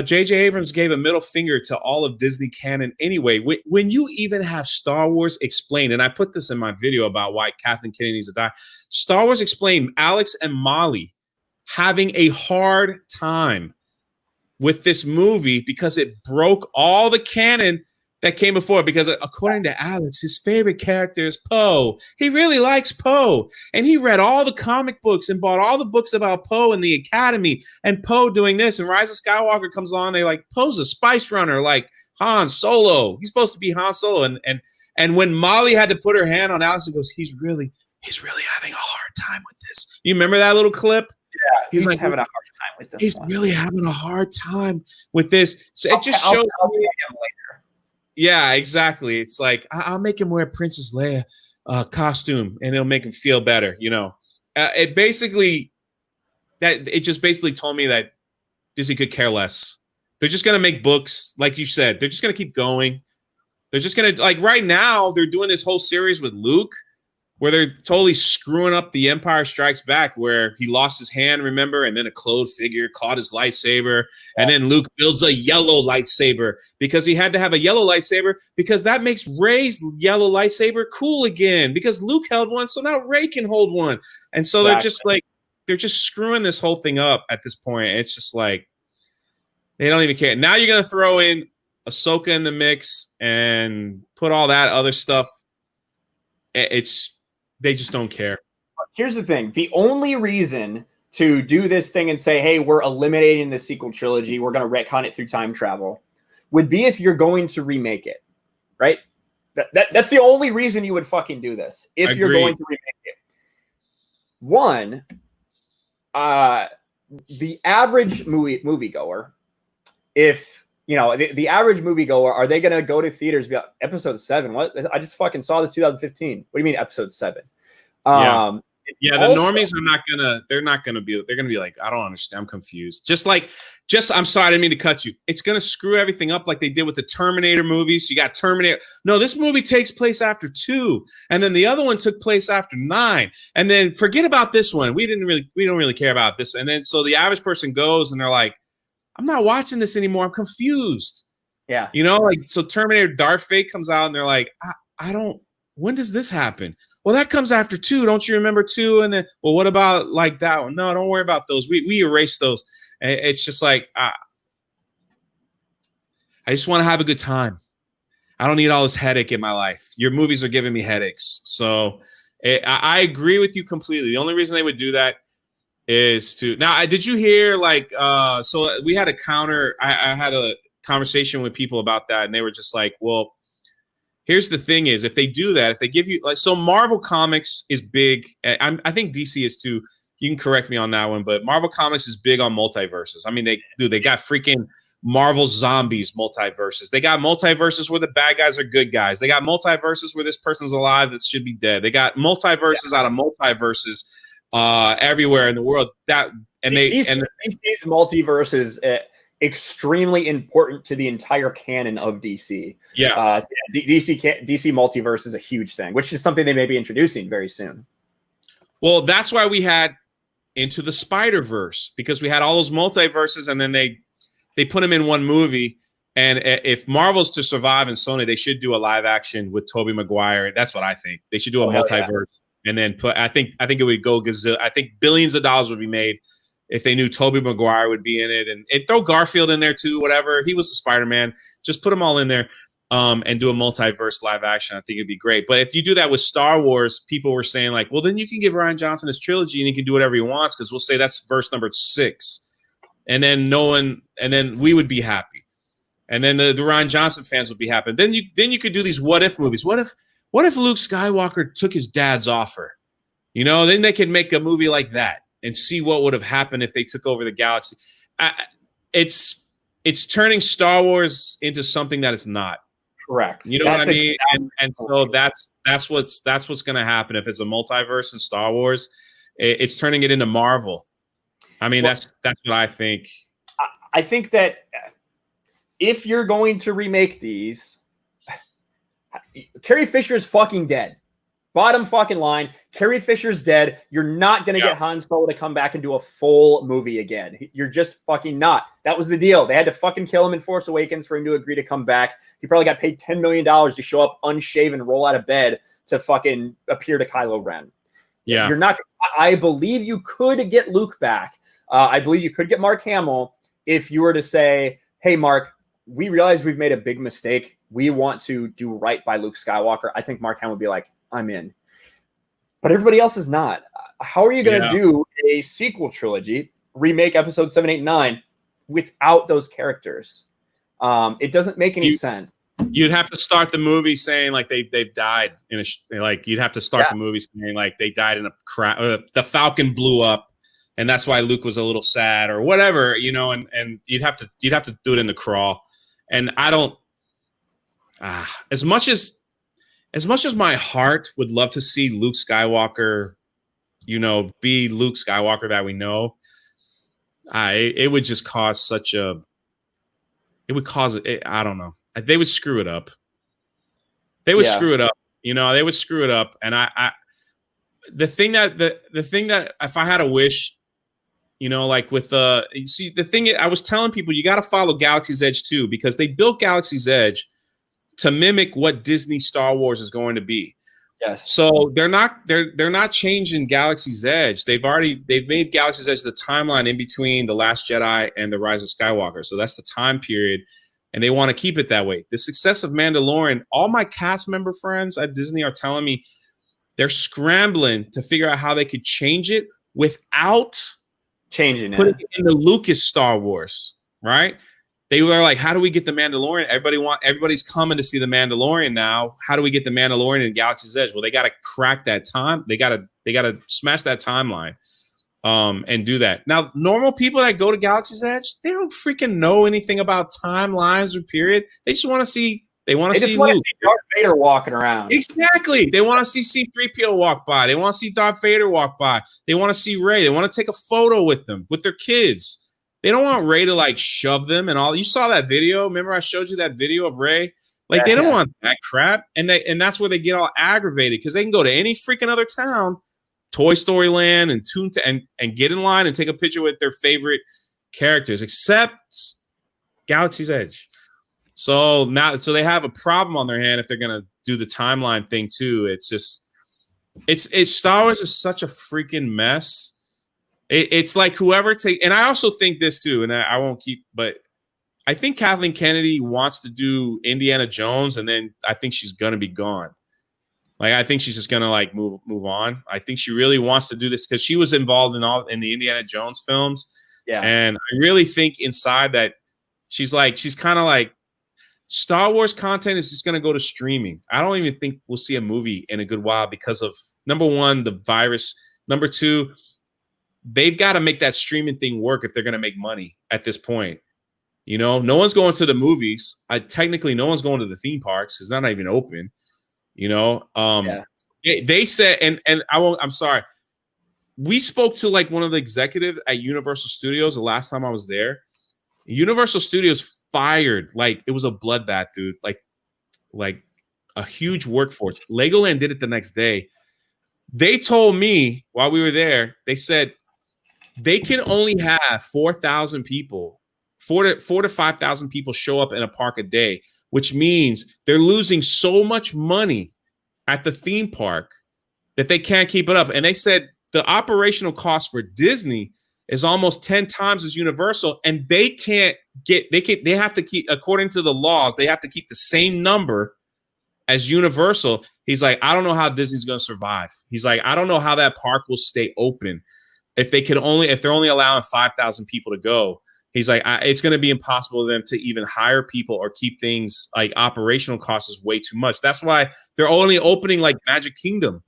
J.J. Abrams gave a middle finger to all of Disney canon anyway. When you even have Star Wars explained, and I put this in my video about why Kathleen Kennedy needs to die, Star Wars explained Alex and Molly having a hard time with this movie because it broke all the canon that came before. Because according to Alex, his favorite character is Poe. He really likes Poe. And he read all the comic books and bought all the books about Poe and the Academy and Poe doing this. And Rise of Skywalker comes along. They're like, Poe's a spice runner like Han Solo. He's supposed to be Han Solo. And when Molly had to put her hand on Alex and goes, he's really having a hard time with this. You remember that little clip? Yeah, he's like having a hard time with this. He's really having a hard time with this. So it just shows I'll him later. Yeah, exactly. It's like I'll make him wear Princess Leia costume, and it'll make him feel better. You know, it just basically told me that Disney could care less. They're just gonna make books, like you said. They're just gonna keep going. They're just gonna like right now. They're doing this whole series with Luke, where they're totally screwing up The Empire Strikes Back, where he lost his hand, remember? And then a clothed figure caught his lightsaber. And then Luke builds a yellow lightsaber because he had to have a yellow lightsaber because that makes Rey's yellow lightsaber cool again because Luke held one, so now Rey can hold one. And so they're just screwing this whole thing up at this point. It's just like, they don't even care. Now you're going to throw in Ahsoka in the mix and put all that other stuff. They just don't care. Here's the thing. The only reason to do this thing and say, hey, we're eliminating the sequel trilogy, we're going to retcon it through time travel, would be if you're going to remake it, right? That's the only reason you would fucking do this, if you're going to remake it. One, the average moviegoer, if... You know, the average moviegoer, are they going to go to theaters and be like, episode 7? What? I just fucking saw this 2015. What do you mean episode 7? Yeah, the normies are not gonna. They're gonna be like, I don't understand. I'm confused. I'm sorry, I didn't mean to cut you. It's gonna screw everything up like they did with the Terminator movies. You got Terminator. No, this movie takes place after 2, and then the other one took place after 9, and then forget about this one. We don't really care about this. And then so the average person goes and they're like, I'm not watching this anymore. I'm confused. Yeah. You know, like, so Terminator Darth Fate comes out and they're like, I don't, when does this happen? Well, that comes after 2. Don't you remember 2? And then, well, what about like that one? No, don't worry about those. We erase those. And it's just like, I just want to have a good time. I don't need all this headache in my life. Your movies are giving me headaches. So I agree with you completely. The only reason they would do that is to now. Did you hear so we had a counter? I had a conversation with people about that, and they were just like, "Well, here's the thing: is if they do that, if they give you so Marvel Comics is big. I think DC is too. You can correct me on that one, but Marvel Comics is big on multiverses. I mean, they got freaking Marvel Zombies multiverses. They got multiverses where the bad guys are good guys. They got multiverses where this person's alive that should be dead. They got multiverses out of multiverses." Everywhere in the world DC's multiverse is extremely important to the entire canon of DC. DC multiverse is a huge thing, which is something they may be introducing very soon. Well, that's why we had Into the Spider-Verse, because we had all those multiverses, and then they put them in one movie. And if Marvel's to survive in Sony, they should do a live action with Tobey Maguire. That's what I think. They should do a multiverse. Yeah. And then I think it would go gazillion. I think billions of dollars would be made if they knew Tobey Maguire would be in it, and throw Garfield in there too. Whatever, he was a Spider-Man. Just put them all in there, and do a multiverse live action. I think it'd be great. But if you do that with Star Wars, people were saying like, well, then you can give Rian Johnson his trilogy and he can do whatever he wants because we'll say that's verse number 6, and then we would be happy, and then the Rian Johnson fans would be happy. Then you could do these what if movies. What if Luke Skywalker took his dad's offer? You know, then they could make a movie like that and see what would have happened if they took over the galaxy. It's turning Star Wars into something that it's not. Correct. You know what I mean? And so that's what's going to happen if it's a multiverse in Star Wars. It's turning it into Marvel. I mean, that's what I think. I think that if you're going to remake these, Carrie Fisher's fucking dead. Bottom fucking line. Carrie Fisher's dead. You're not going to get Han Solo to come back and do a full movie again. You're just fucking not. That was the deal. They had to fucking kill him in Force Awakens for him to agree to come back. He probably got paid $10 million to show up unshaven, roll out of bed to fucking appear to Kylo Ren. Yeah. You're not. I believe you could get Luke back. I believe you could get Mark Hamill. if you were to say, hey, Mark, we realize we've made a big mistake. We want to do right by Luke Skywalker. I think Mark Hamill would be like, I'm in. But everybody else is not. How are you going to do a sequel trilogy, remake episode 7, 8, 9 without those characters? It doesn't make any sense. You'd have to start the movie saying like they've died in like you'd have to start the movie saying like they died in a crash. The Falcon blew up, and that's why Luke was a little sad or whatever, you know. And you'd have to do it in the crawl. And I don't. As much as my heart would love to see Luke Skywalker, you know, be Luke Skywalker that we know, it would just cause such a. It would cause it. I don't know. They would screw it up. They would screw it up. You know, they would screw it up. And the thing that if I had a wish, you know, like with the thing I was telling people, you got to follow Galaxy's Edge too, because they built Galaxy's Edge to mimic what Disney Star Wars is going to be. Yes. So they're not changing Galaxy's Edge. They've made Galaxy's Edge the timeline in between The Last Jedi and The Rise of Skywalker. So that's the time period, and they want to keep it that way. The success of Mandalorian, all my cast member friends at Disney are telling me they're scrambling to figure out how they could change it without changing putting it in the Lucas Star Wars, right? They were like, how do we get the Mandalorian? Everybody's coming to see the Mandalorian now. How do we get the Mandalorian in Galaxy's Edge? Well, they got to crack that time. They got to smash that timeline, and do that. Now, normal people that go to Galaxy's Edge, they don't freaking know anything about timelines or period. They just want to see. They want to see Luke. Darth Vader walking around. Exactly. They want to see C-3PO walk by. They want to see Darth Vader walk by. They want to see Rey. They want to take a photo with them, with their kids. They don't want Rey to like shove them and all. You saw that video. Remember I showed you that video of Rey? Like they don't want that crap. And that's where they get all aggravated, because they can go to any freaking other town, Toy Story Land and get in line and take a picture with their favorite characters, except Galaxy's Edge. So they have a problem on their hand if they're gonna do the timeline thing too. It's just Star Wars is such a freaking mess. It's like whoever and I also think this too, and I won't keep, but I think Kathleen Kennedy wants to do Indiana Jones, and then I think she's gonna be gone. Like I think she's just gonna like move on. I think she really wants to do this because she was involved in the Indiana Jones films. Yeah, and I really think inside that she's kind of like Star Wars content is just gonna go to streaming. I don't even think we'll see a movie in a good while because of, number one, the virus. Number two, they've got to make that streaming thing work if they're going to make money at this point. You know, no one's going to the movies. Technically, no one's going to the theme parks because they're not even open. You know, they said, and I'm sorry. We spoke to like one of the executives at Universal Studios the last time I was there. Universal Studios fired, like it was a bloodbath, dude. Like a huge workforce. Legoland did it the next day. They told me while we were there, they said they can only have 4,000 people, 4,000 to 5,000 people show up in a park a day, which means they're losing so much money at the theme park that they can't keep it up. And they said the operational cost for Disney is almost 10 times as Universal, and they have to keep, according to the laws, they have to keep the same number as Universal. He's like, I don't know how Disney's going to survive. He's like, I don't know how that park will stay open if they're only allowing 5,000 people to go. He's like, it's going to be impossible for them to even hire people or keep things, like operational costs is way too much. That's why they're only opening like Magic Kingdom,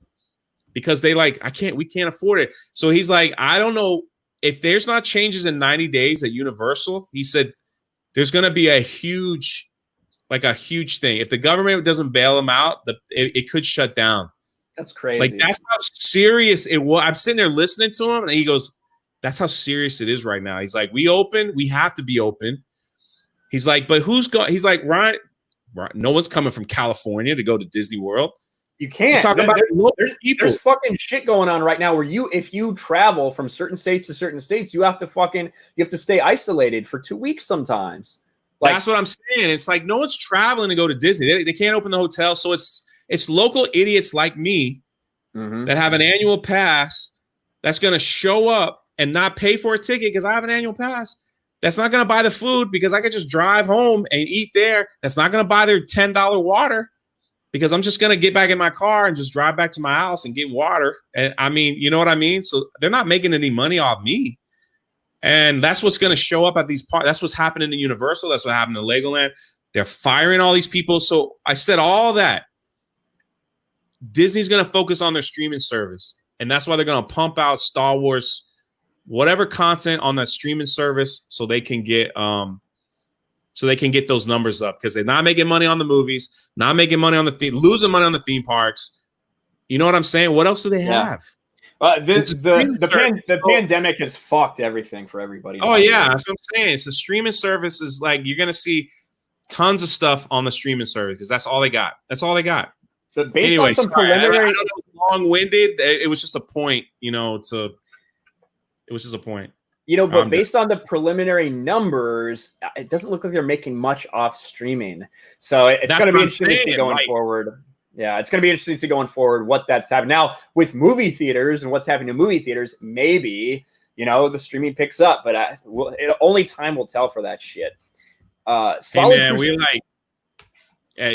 because we can't afford it. So he's like, I don't know if there's not changes in 90 days at Universal. He said there's going to be a huge thing. If the government doesn't bail them out, it could shut down. That's crazy. Like that's how serious it was. I'm sitting there listening to him, and he goes, that's how serious it is right now. He's like, we have to be open. He's like, but who's going? He's like, Ryan, no one's coming from California to go to Disney World. You can't. There's fucking shit going on right now where if you travel from certain states to certain states, you have to stay isolated for 2 weeks sometimes. Like, that's what I'm saying. It's like no one's traveling to go to Disney. They can't open the hotel. So it's local idiots like me that have an annual pass that's going to show up and not pay for a ticket because I have an annual pass that's not going to buy the food because I could just drive home and eat there. That's not going to buy their $10 water because I'm just going to get back in my car and just drive back to my house and get water. And I mean, you know what I mean? So they're not making any money off me. And that's what's going to show up at these parts. That's what's happening to Universal. That's what happened to Legoland. They're firing all these people. So I said all that. Disney's going to focus on their streaming service. And that's why they're going to pump out Star Wars, whatever content on that streaming service so they can get those numbers up because they're not making money on the movies, not making money on the theme, losing money on the theme parks. You know what I'm saying? What else do they have? The pandemic has fucked everything for everybody. Oh yeah, that's what I'm saying. So streaming service is like you're gonna see tons of stuff on the streaming service because that's all they got. That's all they got. But based on some preliminary, I know it was long-winded. It was just a point, It was just a point. But based on the preliminary numbers, it doesn't look like they're making much off streaming. So it's going to be interesting to see going forward. Yeah, it's going to be interesting to see going forward what that's happening. Now, with movie theaters and what's happening to movie theaters, maybe, the streaming picks up. But only time will tell for that shit.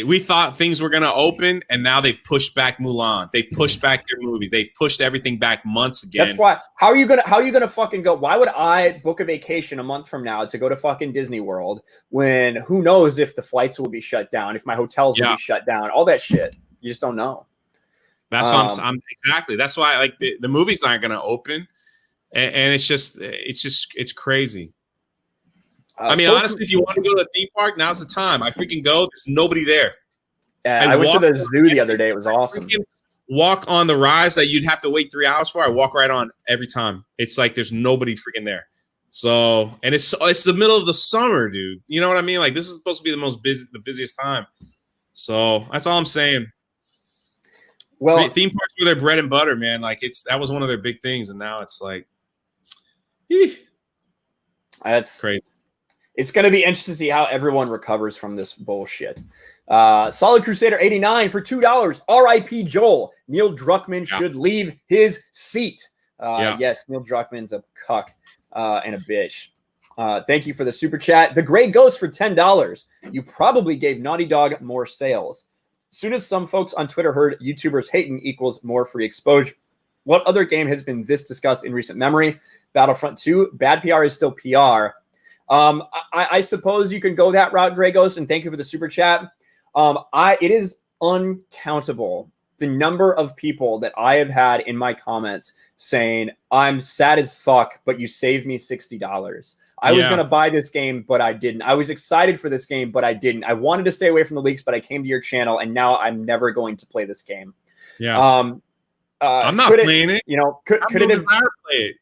We thought things were going to open, and now they've pushed back Mulan. They've pushed back their movies. They pushed everything back months again. That's why. How are you gonna fucking go? Why would I book a vacation a month from now to go to fucking Disney World when who knows if the flights will be shut down, if my hotels will be shut down, all that shit. You just don't know. That's what I'm exactly. That's why like the movies aren't going to open, and it's crazy. I mean, honestly, if you want to go to the theme park, now's the time. I freaking go. There's nobody there. Yeah, I went to the zoo the other day. It was awesome. Walk on the rides that you'd have to wait 3 hours for. I walk right on every time. It's like there's nobody freaking there. So, and it's the middle of the summer, dude. You know what I mean? Like this is supposed to be the busiest time. So that's all I'm saying. Well, theme parks were their bread and butter, man. Like that was one of their big things, and now it's like, that's crazy. It's going to be interesting to see how everyone recovers from this bullshit. Solid Crusader 89 for $2. R.I.P. Joel. Neil Druckmann should leave his seat. Yes, Neil Druckmann's a cuck and a bitch. Thank you for the super chat. The Gray Ghost for $10. You probably gave Naughty Dog more sales. Soon as some folks on Twitter heard YouTubers hating equals more free exposure. What other game has been this discussed in recent memory? Battlefront 2. Bad PR is still PR. I suppose you can go that route, Grey Ghost, and thank you for the super chat. It is uncountable the number of people that I have had in my comments saying, I'm sad as fuck, but you saved me $60. I was going to buy this game, but I didn't. I was excited for this game, but I didn't. I wanted to stay away from the leaks, but I came to your channel, and now I'm never going to play this game. Yeah. I'm not playing it. Could it have play it?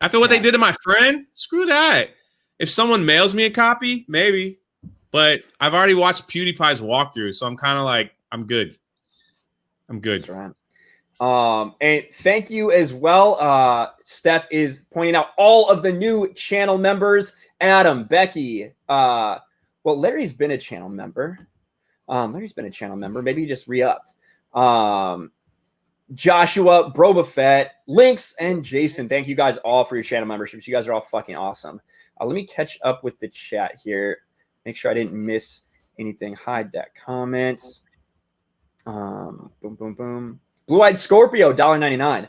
After what they did to my friend? Screw that. If someone mails me a copy, maybe. But I've already watched PewDiePie's walkthrough, so I'm kind of like, I'm good. That's right. And thank you as well. Steph is pointing out all of the new channel members. Adam, Becky. Larry's been a channel member. Maybe he just re-upped. Joshua, Broba Fett, Lynx, and Jason. Thank you guys all for your channel memberships. You guys are all fucking awesome. Let me catch up with the chat here. Make sure I didn't miss anything. Hide that comment. Boom, boom, boom. Blue-Eyed Scorpio, $1.99.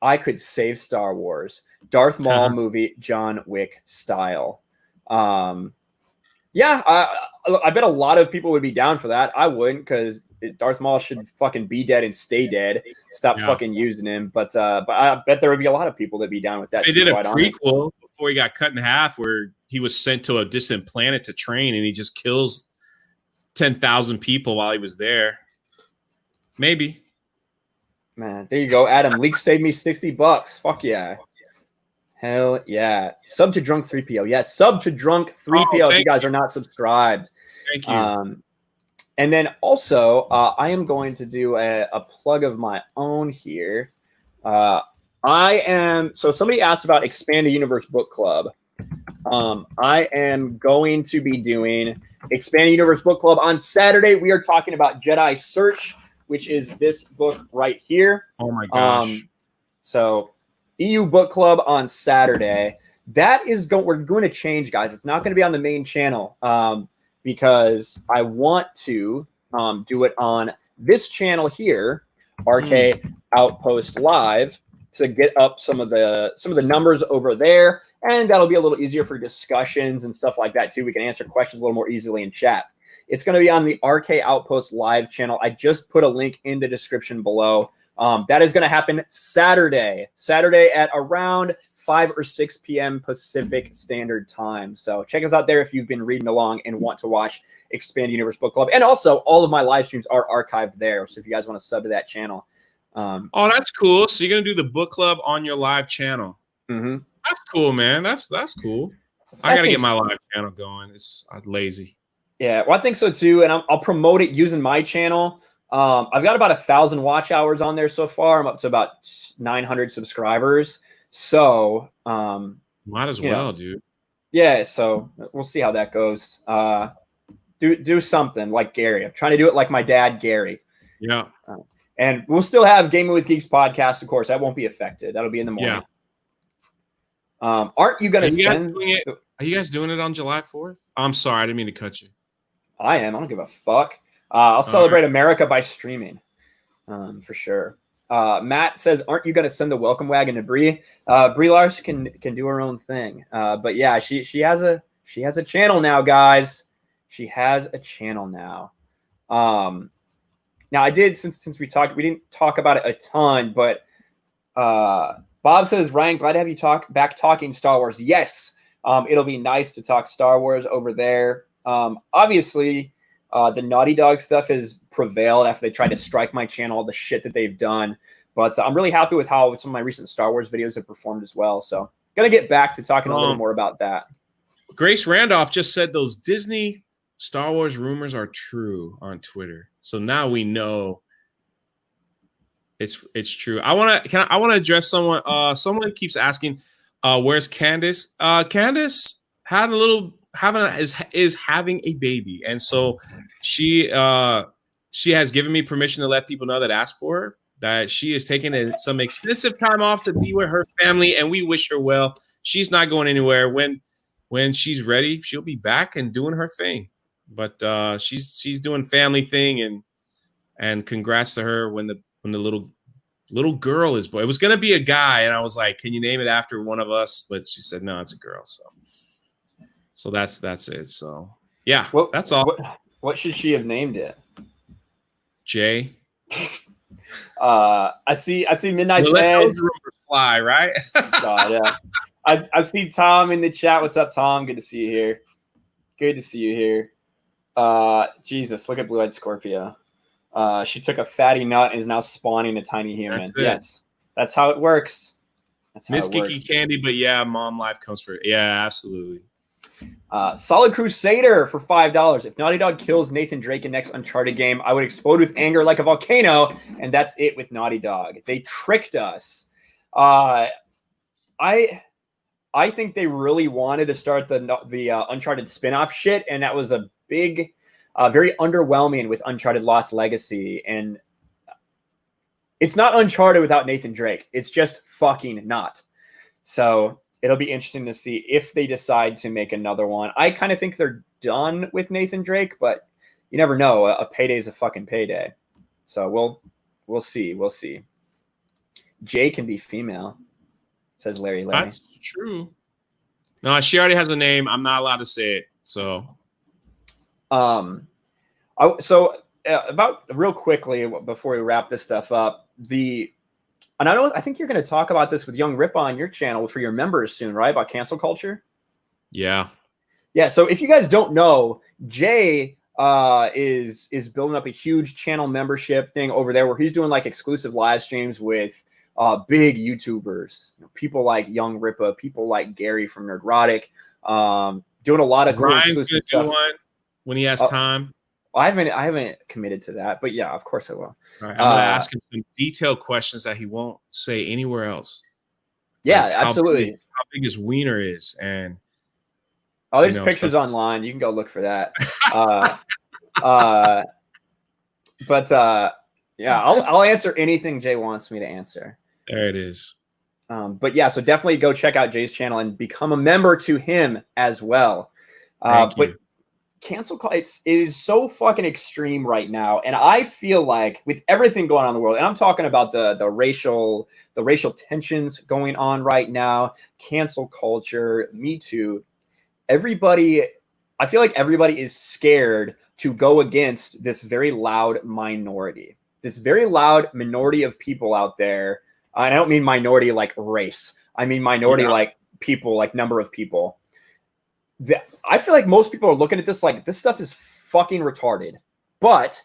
I could save Star Wars. Darth Maul movie, John Wick style. I bet a lot of people would be down for that. I wouldn't, because Darth Maul should fucking be dead and stay dead. Stop fucking using him. But I bet there would be a lot of people that'd be down with that. They did a prequel before he got cut in half where he was sent to a distant planet to train and he just kills 10,000 people while he was there. Maybe. Man, there you go, Adam. Leaks saved me $60. Fuck yeah. Hell yeah. Sub to Drunk 3PO. Yes, sub to Drunk 3PO if you guys are not subscribed. Thank you. And then also, I am going to do a plug of my own here. So somebody asked about Expand the Universe Book Club. I am going to be doing Expand the Universe Book Club on Saturday. We are talking about Jedi Search, which is this book right here. Oh my gosh. So EU Book Club on Saturday. That is we're going to change, guys. It's not going to be on the main channel because I want to do it on this channel here, RK Outpost Live, to get up some of the numbers over there, and that'll be a little easier for discussions and stuff like that too. We can answer questions a little more easily in chat. It's going to be on the RK Outpost Live channel. I just put a link in the description below. That is going to happen Saturday at around 5 or 6 p.m. Pacific Standard Time. So check us out there if you've been reading along and want to watch Expand Universe Book Club. And also, all of my live streams are archived there. So if you guys want to sub to that channel. Oh, that's cool. So you're going to do the book club on your live channel. Mm-hmm. That's cool, man. That's cool. I got to get my live channel going. I'm lazy. Yeah, well, I think so too. And I'll promote it using my channel. I've got about 1,000 watch hours on there so far. I'm up to about 900 subscribers. So might as well, dude. Yeah, so we'll see how that goes. Do something like Gary. I'm trying to do it like my dad, Gary. Yeah. And we'll still have Gaming with Geeks podcast, of course. That won't be affected. That'll be in the morning. Yeah. Aren't you going to send it? Are you guys doing it on July 4th? I'm sorry, I didn't mean to cut you. I am. I don't give a fuck. I'll celebrate America by streaming, for sure. Matt says, "Aren't you going to send the welcome wagon to Bree? Bree Larkin can do her own thing, but yeah, she has a channel now, guys. She has a channel now. Now I did since we didn't talk about it a ton, but Bob says, Ryan, glad to have you back talking Star Wars. Yes, it'll be nice to talk Star Wars over there. Obviously." The Naughty Dog stuff has prevailed after they tried to strike my channel, all the shit that they've done. But I'm really happy with how some of my recent Star Wars videos have performed as well. So going to get back to talking a little more about that. Grace Randolph just said those Disney Star Wars rumors are true on Twitter. So now we know it's true. I want to address someone. Someone keeps asking, where's Candace? Candace had is having a baby, and so she has given me permission to let people know that asked for her that she is taking some extensive time off to be with her family, and we wish her well. She's not going anywhere. When she's ready, she'll be back and doing her thing. But she's doing family thing, and congrats to her when the little girl is born. It was gonna be a guy, and I was like, can you name it after one of us? But she said no, it's a girl. So that's it. So yeah, that's all. What should she have named it? Jay. I see Midnight's Edge. Fly, right? God, yeah. I see Tom in the chat. What's up, Tom? Good to see you here. Good to see you here. Jesus, look at Blue-Eyed Scorpio. She took a fatty nut and is now spawning a tiny human. Yes, that's how it works. That's how Miss Kiki Candy, but yeah, Mom Life comes for it. Yeah, absolutely. Solid Crusader for $5. If Naughty Dog kills Nathan Drake in next Uncharted game, I would explode with anger like a volcano, and that's it with Naughty Dog. They tricked us. I think they really wanted to start the Uncharted spin-off shit, and that was a big, very underwhelming with Uncharted Lost Legacy. And it's not Uncharted without Nathan Drake. It's just fucking not. So it'll be interesting to see if they decide to make another one. I kind of think they're done with Nathan Drake, but you never know. A payday is a fucking payday. So we'll see. We'll see. Jay can be female, says Larry. That's true. No, she already has a name. I'm not allowed to say it. So, about real quickly before we wrap this stuff up, I think you're going to talk about this with Young Rippa on your channel for your members soon, right? About cancel culture. Yeah. Yeah. So if you guys don't know, Jay is building up a huge channel membership thing over there where he's doing like exclusive live streams with big YouTubers, people like Young Rippa, people like Gary from Nerdrotic, doing a lot of cool exclusive stuff. One when he has time. I haven't committed to that, but yeah, of course I will. All right, I'm gonna ask him some detailed questions that he won't say anywhere else. Yeah, like absolutely. How big his wiener is, and there's pictures online. You can go look for that. But yeah, I'll answer anything Jay wants me to answer. There it is. But yeah, so definitely go check out Jay's channel and become a member to him as well. Thank you. But cancel culture, it is so fucking extreme right now, and I feel like with everything going on in the world, and I'm talking about the racial tensions going on right now, cancel culture, Me Too, everybody, I feel like everybody is scared to go against this very loud minority, of people out there. And I don't mean minority like race. I mean minority like people, like number of people. I feel like most people are looking at this like this stuff is fucking retarded. But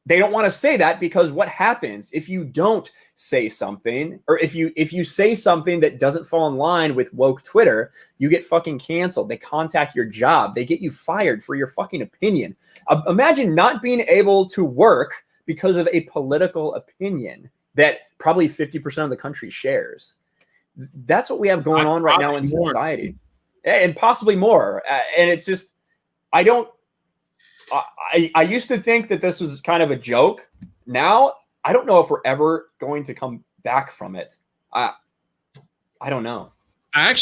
they don't want to say that, because what happens if you don't say something, or if you say something that doesn't fall in line with woke Twitter, you get fucking canceled. They contact your job. They get you fired for your fucking opinion. Imagine not being able to work because of a political opinion that probably 50% of the country shares. That's what we have going on right now in society, and possibly more. And it's just, I used to think that this was kind of a joke. Now, I don't know if we're ever going to come back from it. I don't know. I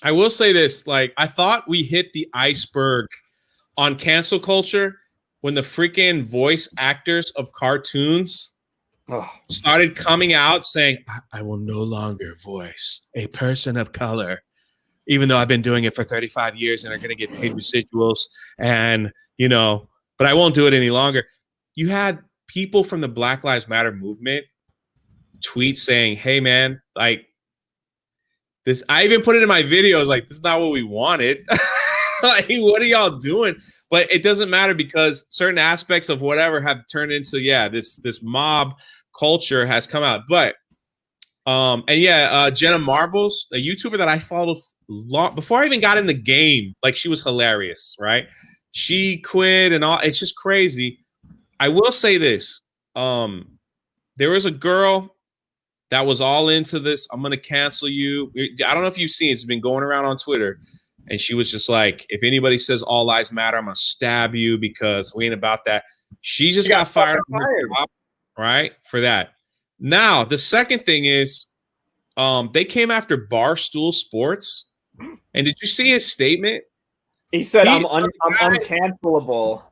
will say this. Like, I thought we hit the iceberg on cancel culture when the freaking voice actors of cartoons started coming out saying, I will no longer voice a person of color, even though I've been doing it for 35 years and are going to get paid residuals, and, but I won't do it any longer. You had people from the Black Lives Matter movement tweet saying, hey man, like this, I even put it in my videos, like, this is not what we wanted. Like, what are y'all doing? But it doesn't matter, because certain aspects of whatever have turned into, this mob culture has come out. But Jenna Marbles, a YouTuber that I followed long before I even got in the game, like, she was hilarious, right? She quit and all. It's just crazy. I will say this. There was a girl that was all into this. I'm going to cancel you. I don't know if you've seen, it's been going around on Twitter. And she was just like, if anybody says all lives matter, I'm going to stab you, because we ain't about that. She just got fired, right, for that. Now, the second thing is, they came after Barstool Sports. And did you see his statement? He said, I'm uncancelable.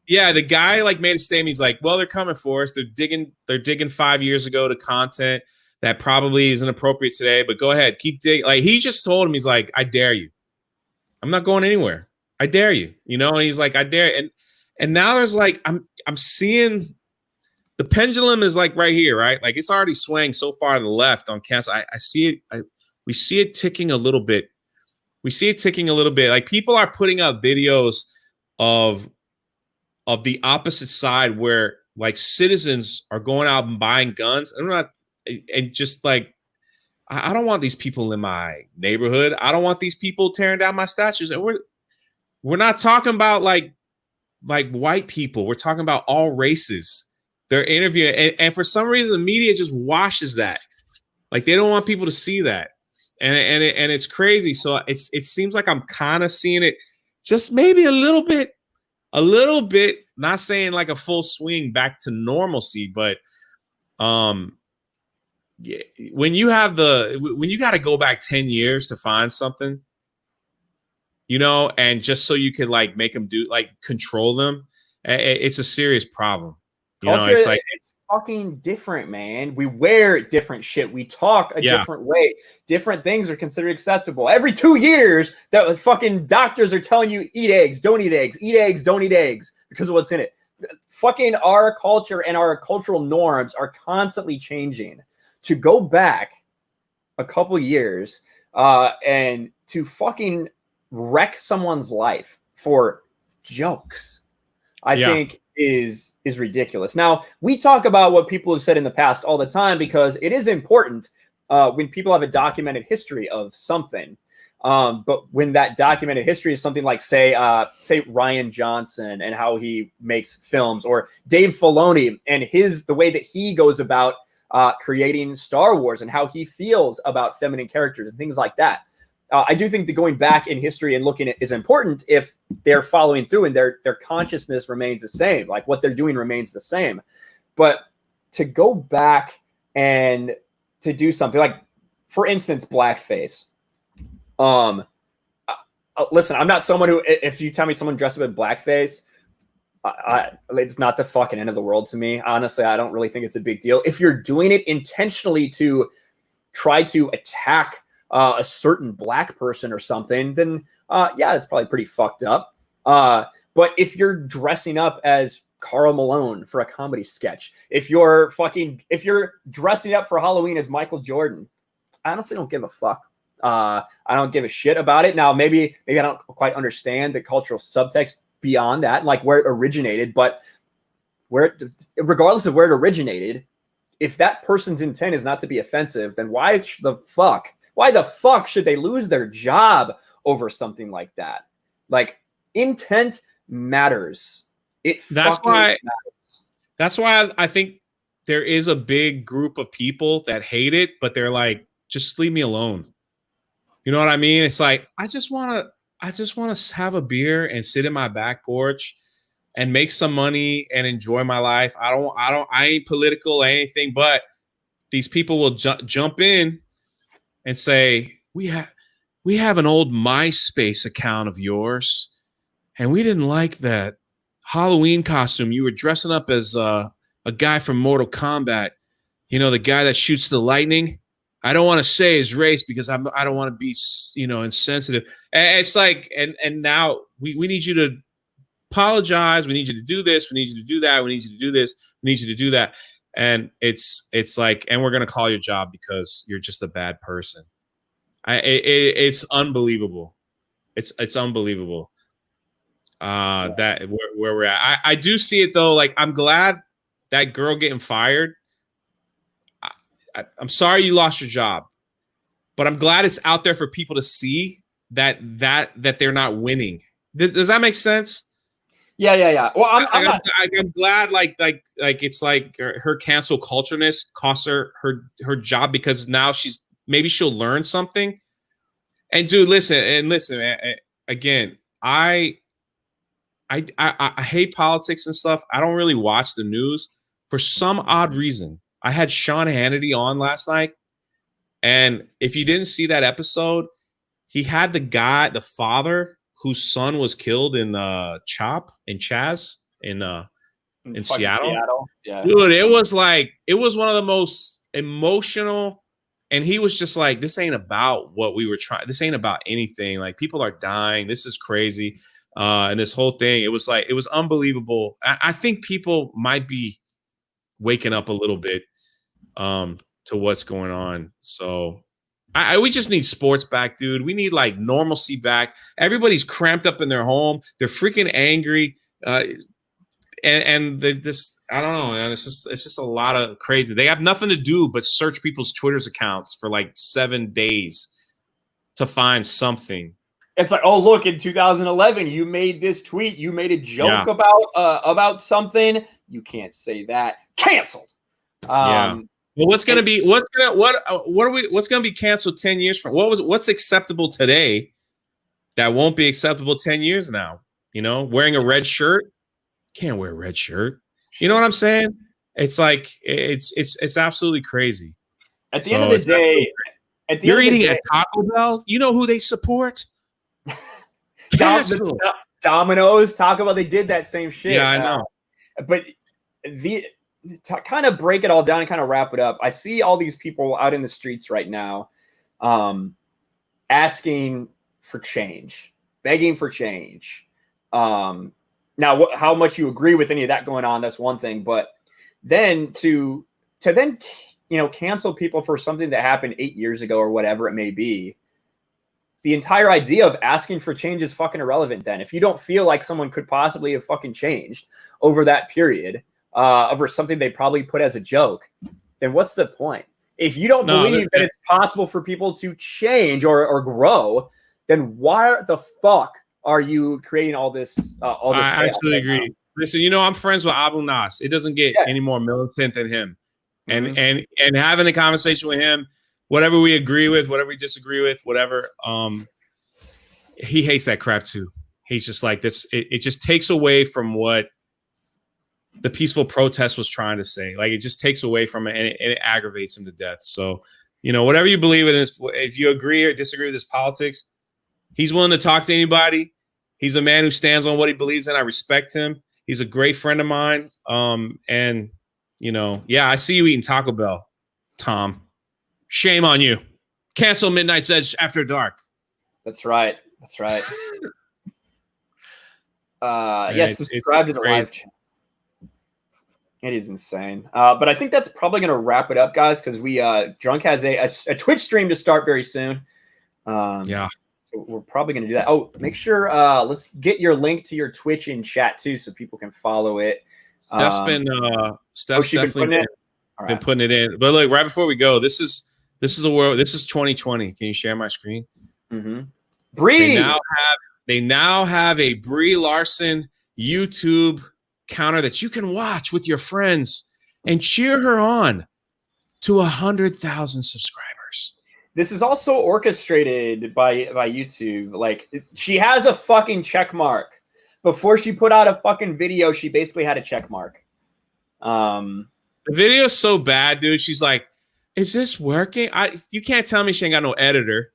Yeah, the guy like made a statement. He's like, well, they're coming for us. They're digging 5 years ago to content that probably isn't appropriate today, but go ahead, keep digging. Like, he just told him, he's like, I dare you. I'm not going anywhere. I dare you. And he's like, I dare. And now there's like, I'm seeing the pendulum is like right here, right? Like, it's already swaying so far to the left on cancel. I see it. We see it ticking a little bit. Like, people are putting up videos of the opposite side where, like, citizens are going out and buying guns. And just like, I don't want these people in my neighborhood. I don't want these people tearing down my statues. And we're not talking about like white people. We're talking about all races. They're interviewing, and for some reason, the media just washes that. Like, they don't want people to see that, and it's crazy. So it seems like I'm kind of seeing it, just maybe a little bit. Not saying like a full swing back to normalcy, but yeah, when you got to go back 10 years to find something, and just so you could like make them do, like, control them, it's a serious problem. Culture, it's like, it's fucking different, man. We wear different shit. We talk a different way. Different things are considered acceptable. Every 2 years, that fucking doctors are telling you, eat eggs, don't eat eggs, eat eggs, don't eat eggs, because of what's in it. Fucking our culture and our cultural norms are constantly changing. To go back a couple years and to fucking wreck someone's life for jokes, I think is ridiculous. Now, we talk about what people have said in the past all the time, because it is important when people have a documented history of something. But when that documented history is something like, say Rian Johnson and how he makes films, or Dave Filoni and the way that he goes about creating Star Wars and how he feels about feminine characters and things like that. I do think that going back in history and looking at is important if they're following through and their consciousness remains the same, like what they're doing remains the same. But to go back and to do something like, for instance, blackface. Listen, I'm not someone who, if you tell me someone dressed up in blackface, it's not the fucking end of the world to me. Honestly, I don't really think it's a big deal. If you're doing it intentionally to try to attack a certain black person or something, then yeah, it's probably pretty fucked up. But if you're dressing up as Karl Malone for a comedy sketch, if you're dressing up for Halloween as Michael Jordan, I honestly don't give a fuck. I don't give a shit about it. Now, maybe I don't quite understand the cultural subtext beyond that, like where it originated, but regardless of where it originated, if that person's intent is not to be offensive, then why the fuck should they lose their job over something like that? Like, intent matters. That's why I think there is a big group of people that hate it, but they're like, just leave me alone. You know what I mean? It's like, I just want to have a beer and sit in my back porch and make some money and enjoy my life. I ain't political or anything, but these people will jump in and say, we have an old MySpace account of yours, and we didn't like that Halloween costume. You were dressing up as a guy from Mortal Kombat, you know, the guy that shoots the lightning. I don't want to say his race because I don't want to be, you know, insensitive. And it's like, and now we need you to apologize. We need you to do this. We need you to do that. We need you to do this. We need you to do that. And it's like, and we're going to call your job because you're just a bad person. It's unbelievable. It's unbelievable. That where we're at. I do see it though. Like, I'm glad that girl getting fired. I'm sorry you lost your job, but I'm glad it's out there for people to see that they're not winning. Does that make sense? Yeah. Well, I'm glad like it's like her cancel cultureness costs her job, because now maybe she'll learn something. And dude, listen, man, again, I hate politics and stuff. I don't really watch the news for some odd reason. I had Sean Hannity on last night, and if you didn't see that episode, he had the father whose son was killed in Chaz in Seattle. Yeah. Dude, it was one of the most emotional, and he was just like, this ain't about what we were trying. This ain't about anything. Like, people are dying. This is crazy. And this whole thing, it was unbelievable. I think people might be waking up a little bit to what's going on. So we just need sports back, dude. We need like normalcy back. Everybody's cramped up in their home. They're freaking angry. And they just, I don't know, man. It's just a lot of crazy. They have nothing to do but search people's Twitter's accounts for like 7 days to find something. It's like, oh, look, in 2011, you made this tweet. You made a joke about something. You can't say that. Canceled. Yeah. Well, what's gonna be canceled 10 years from? What's acceptable today that won't be acceptable 10 years now? You know, wearing a red shirt. Can't wear a red shirt. You know what I'm saying? It's like it's absolutely crazy. At the end of the day, you're eating at Taco Bell. You know who they support? Domino's, Taco Bell. They did that same shit. Yeah, I know. But to kind of break it all down and kind of wrap it up, I see all these people out in the streets right now asking for change, begging for change. Now, how much you agree with any of that going on, that's one thing. But then to then, you know, cancel people for something that happened 8 years ago or whatever it may be, the entire idea of asking for change is fucking irrelevant then. If you don't feel like someone could possibly have fucking changed over that period, over something they probably put as a joke, then what's the point? If you don't believe that it's possible for people to change or grow, then why the fuck are you creating all this? I absolutely agree. Listen, you know, I'm friends with Abu Nas. It doesn't get any more militant than him. And having a conversation with him, whatever we agree with, whatever we disagree with, whatever, he hates that crap too. He's just like this. It just takes away from what the peaceful protest was trying to say. Like, it just takes away from it, and it aggravates him to death. So, whatever you believe in this, if you agree or disagree with his politics, he's willing to talk to anybody. He's a man who stands on what he believes in. I respect him. He's a great friend of mine. And I see you eating Taco Bell, Tom. Shame on you. Cancel Midnight's Edge after dark. That's right. Yes, subscribe to the live chat. It is insane. But I think that's probably going to wrap it up, guys, because Drunk has a Twitch stream to start very soon. Yeah. So we're probably going to do that. Oh, make sure let's get your link to your Twitch in chat too, so people can follow it. Steph's definitely been putting it in. But look, right before we go, this is the world. This is 2020. Can you share my screen? Mm-hmm. Bree. They now have a Brie Larson YouTube counter that you can watch with your friends and cheer her on to 100,000 subscribers. This is also orchestrated by YouTube. Like, she has a fucking check mark. Before she put out a fucking video, she basically had a check mark. The video's so bad, dude. She's like, is this working? You can't tell me she ain't got no editor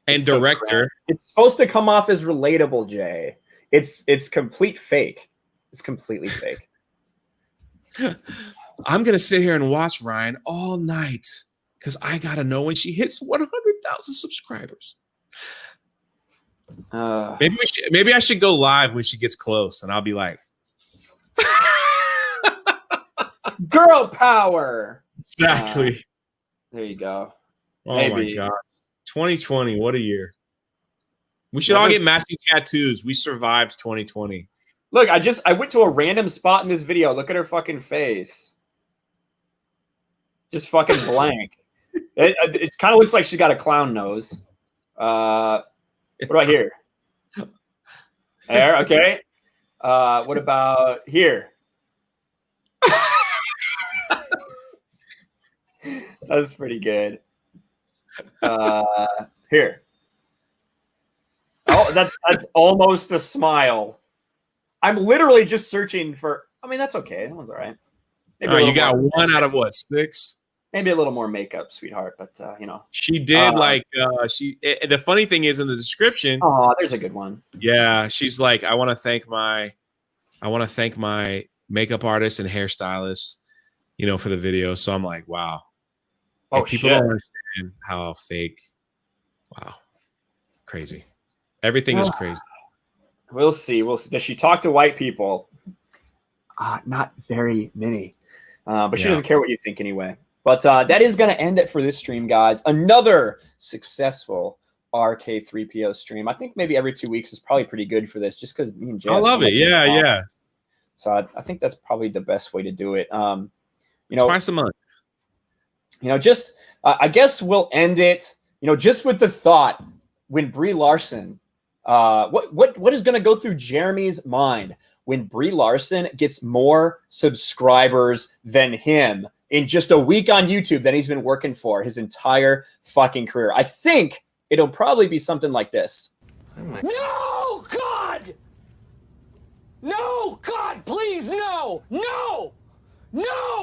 and director. It's supposed to come off as relatable, Jay. It's complete fake. It's completely fake. I'm going to sit here and watch Ryan all night because I got to know when she hits 100,000 subscribers. Maybe I should go live when she gets close, and I'll be like, girl power. Exactly. There you go. Oh, my God. 2020, what a year. We should all get matching tattoos. We survived 2020. Look, I went to a random spot in this video. Look at her fucking face. Just fucking blank. It kind of looks like she's got a clown nose. What about here? There, okay. What about here? That's pretty good. Here. Oh, that's almost a smile. I'm literally just searching for. I mean, that's okay. That one's all right. You got one out of what, 6? Maybe a little more makeup, sweetheart. But she did the funny thing is in the description. Oh, there's a good one. Yeah, she's like, I want to thank my makeup artist and hairstylist, for the video. So I'm like, wow. Oh, like, people don't understand how fake. Wow, crazy. Everything is crazy. We'll see. Does she talk to white people? Not very many. But she doesn't care what you think anyway. But that is going to end it for this stream, guys. Another successful RK3PO stream. I think maybe every 2 weeks is probably pretty good for this, just because me and Jay. I love it. Yeah. So I think that's probably the best way to do it. Twice a month. Just I guess we'll end it. Just with the thought when Brie Larson. What is going to go through Jeremy's mind when Brie Larson gets more subscribers than him in just a week on YouTube than he's been working for his entire fucking career? I think it'll probably be something like this. No, God! No, God, please, no! No! No!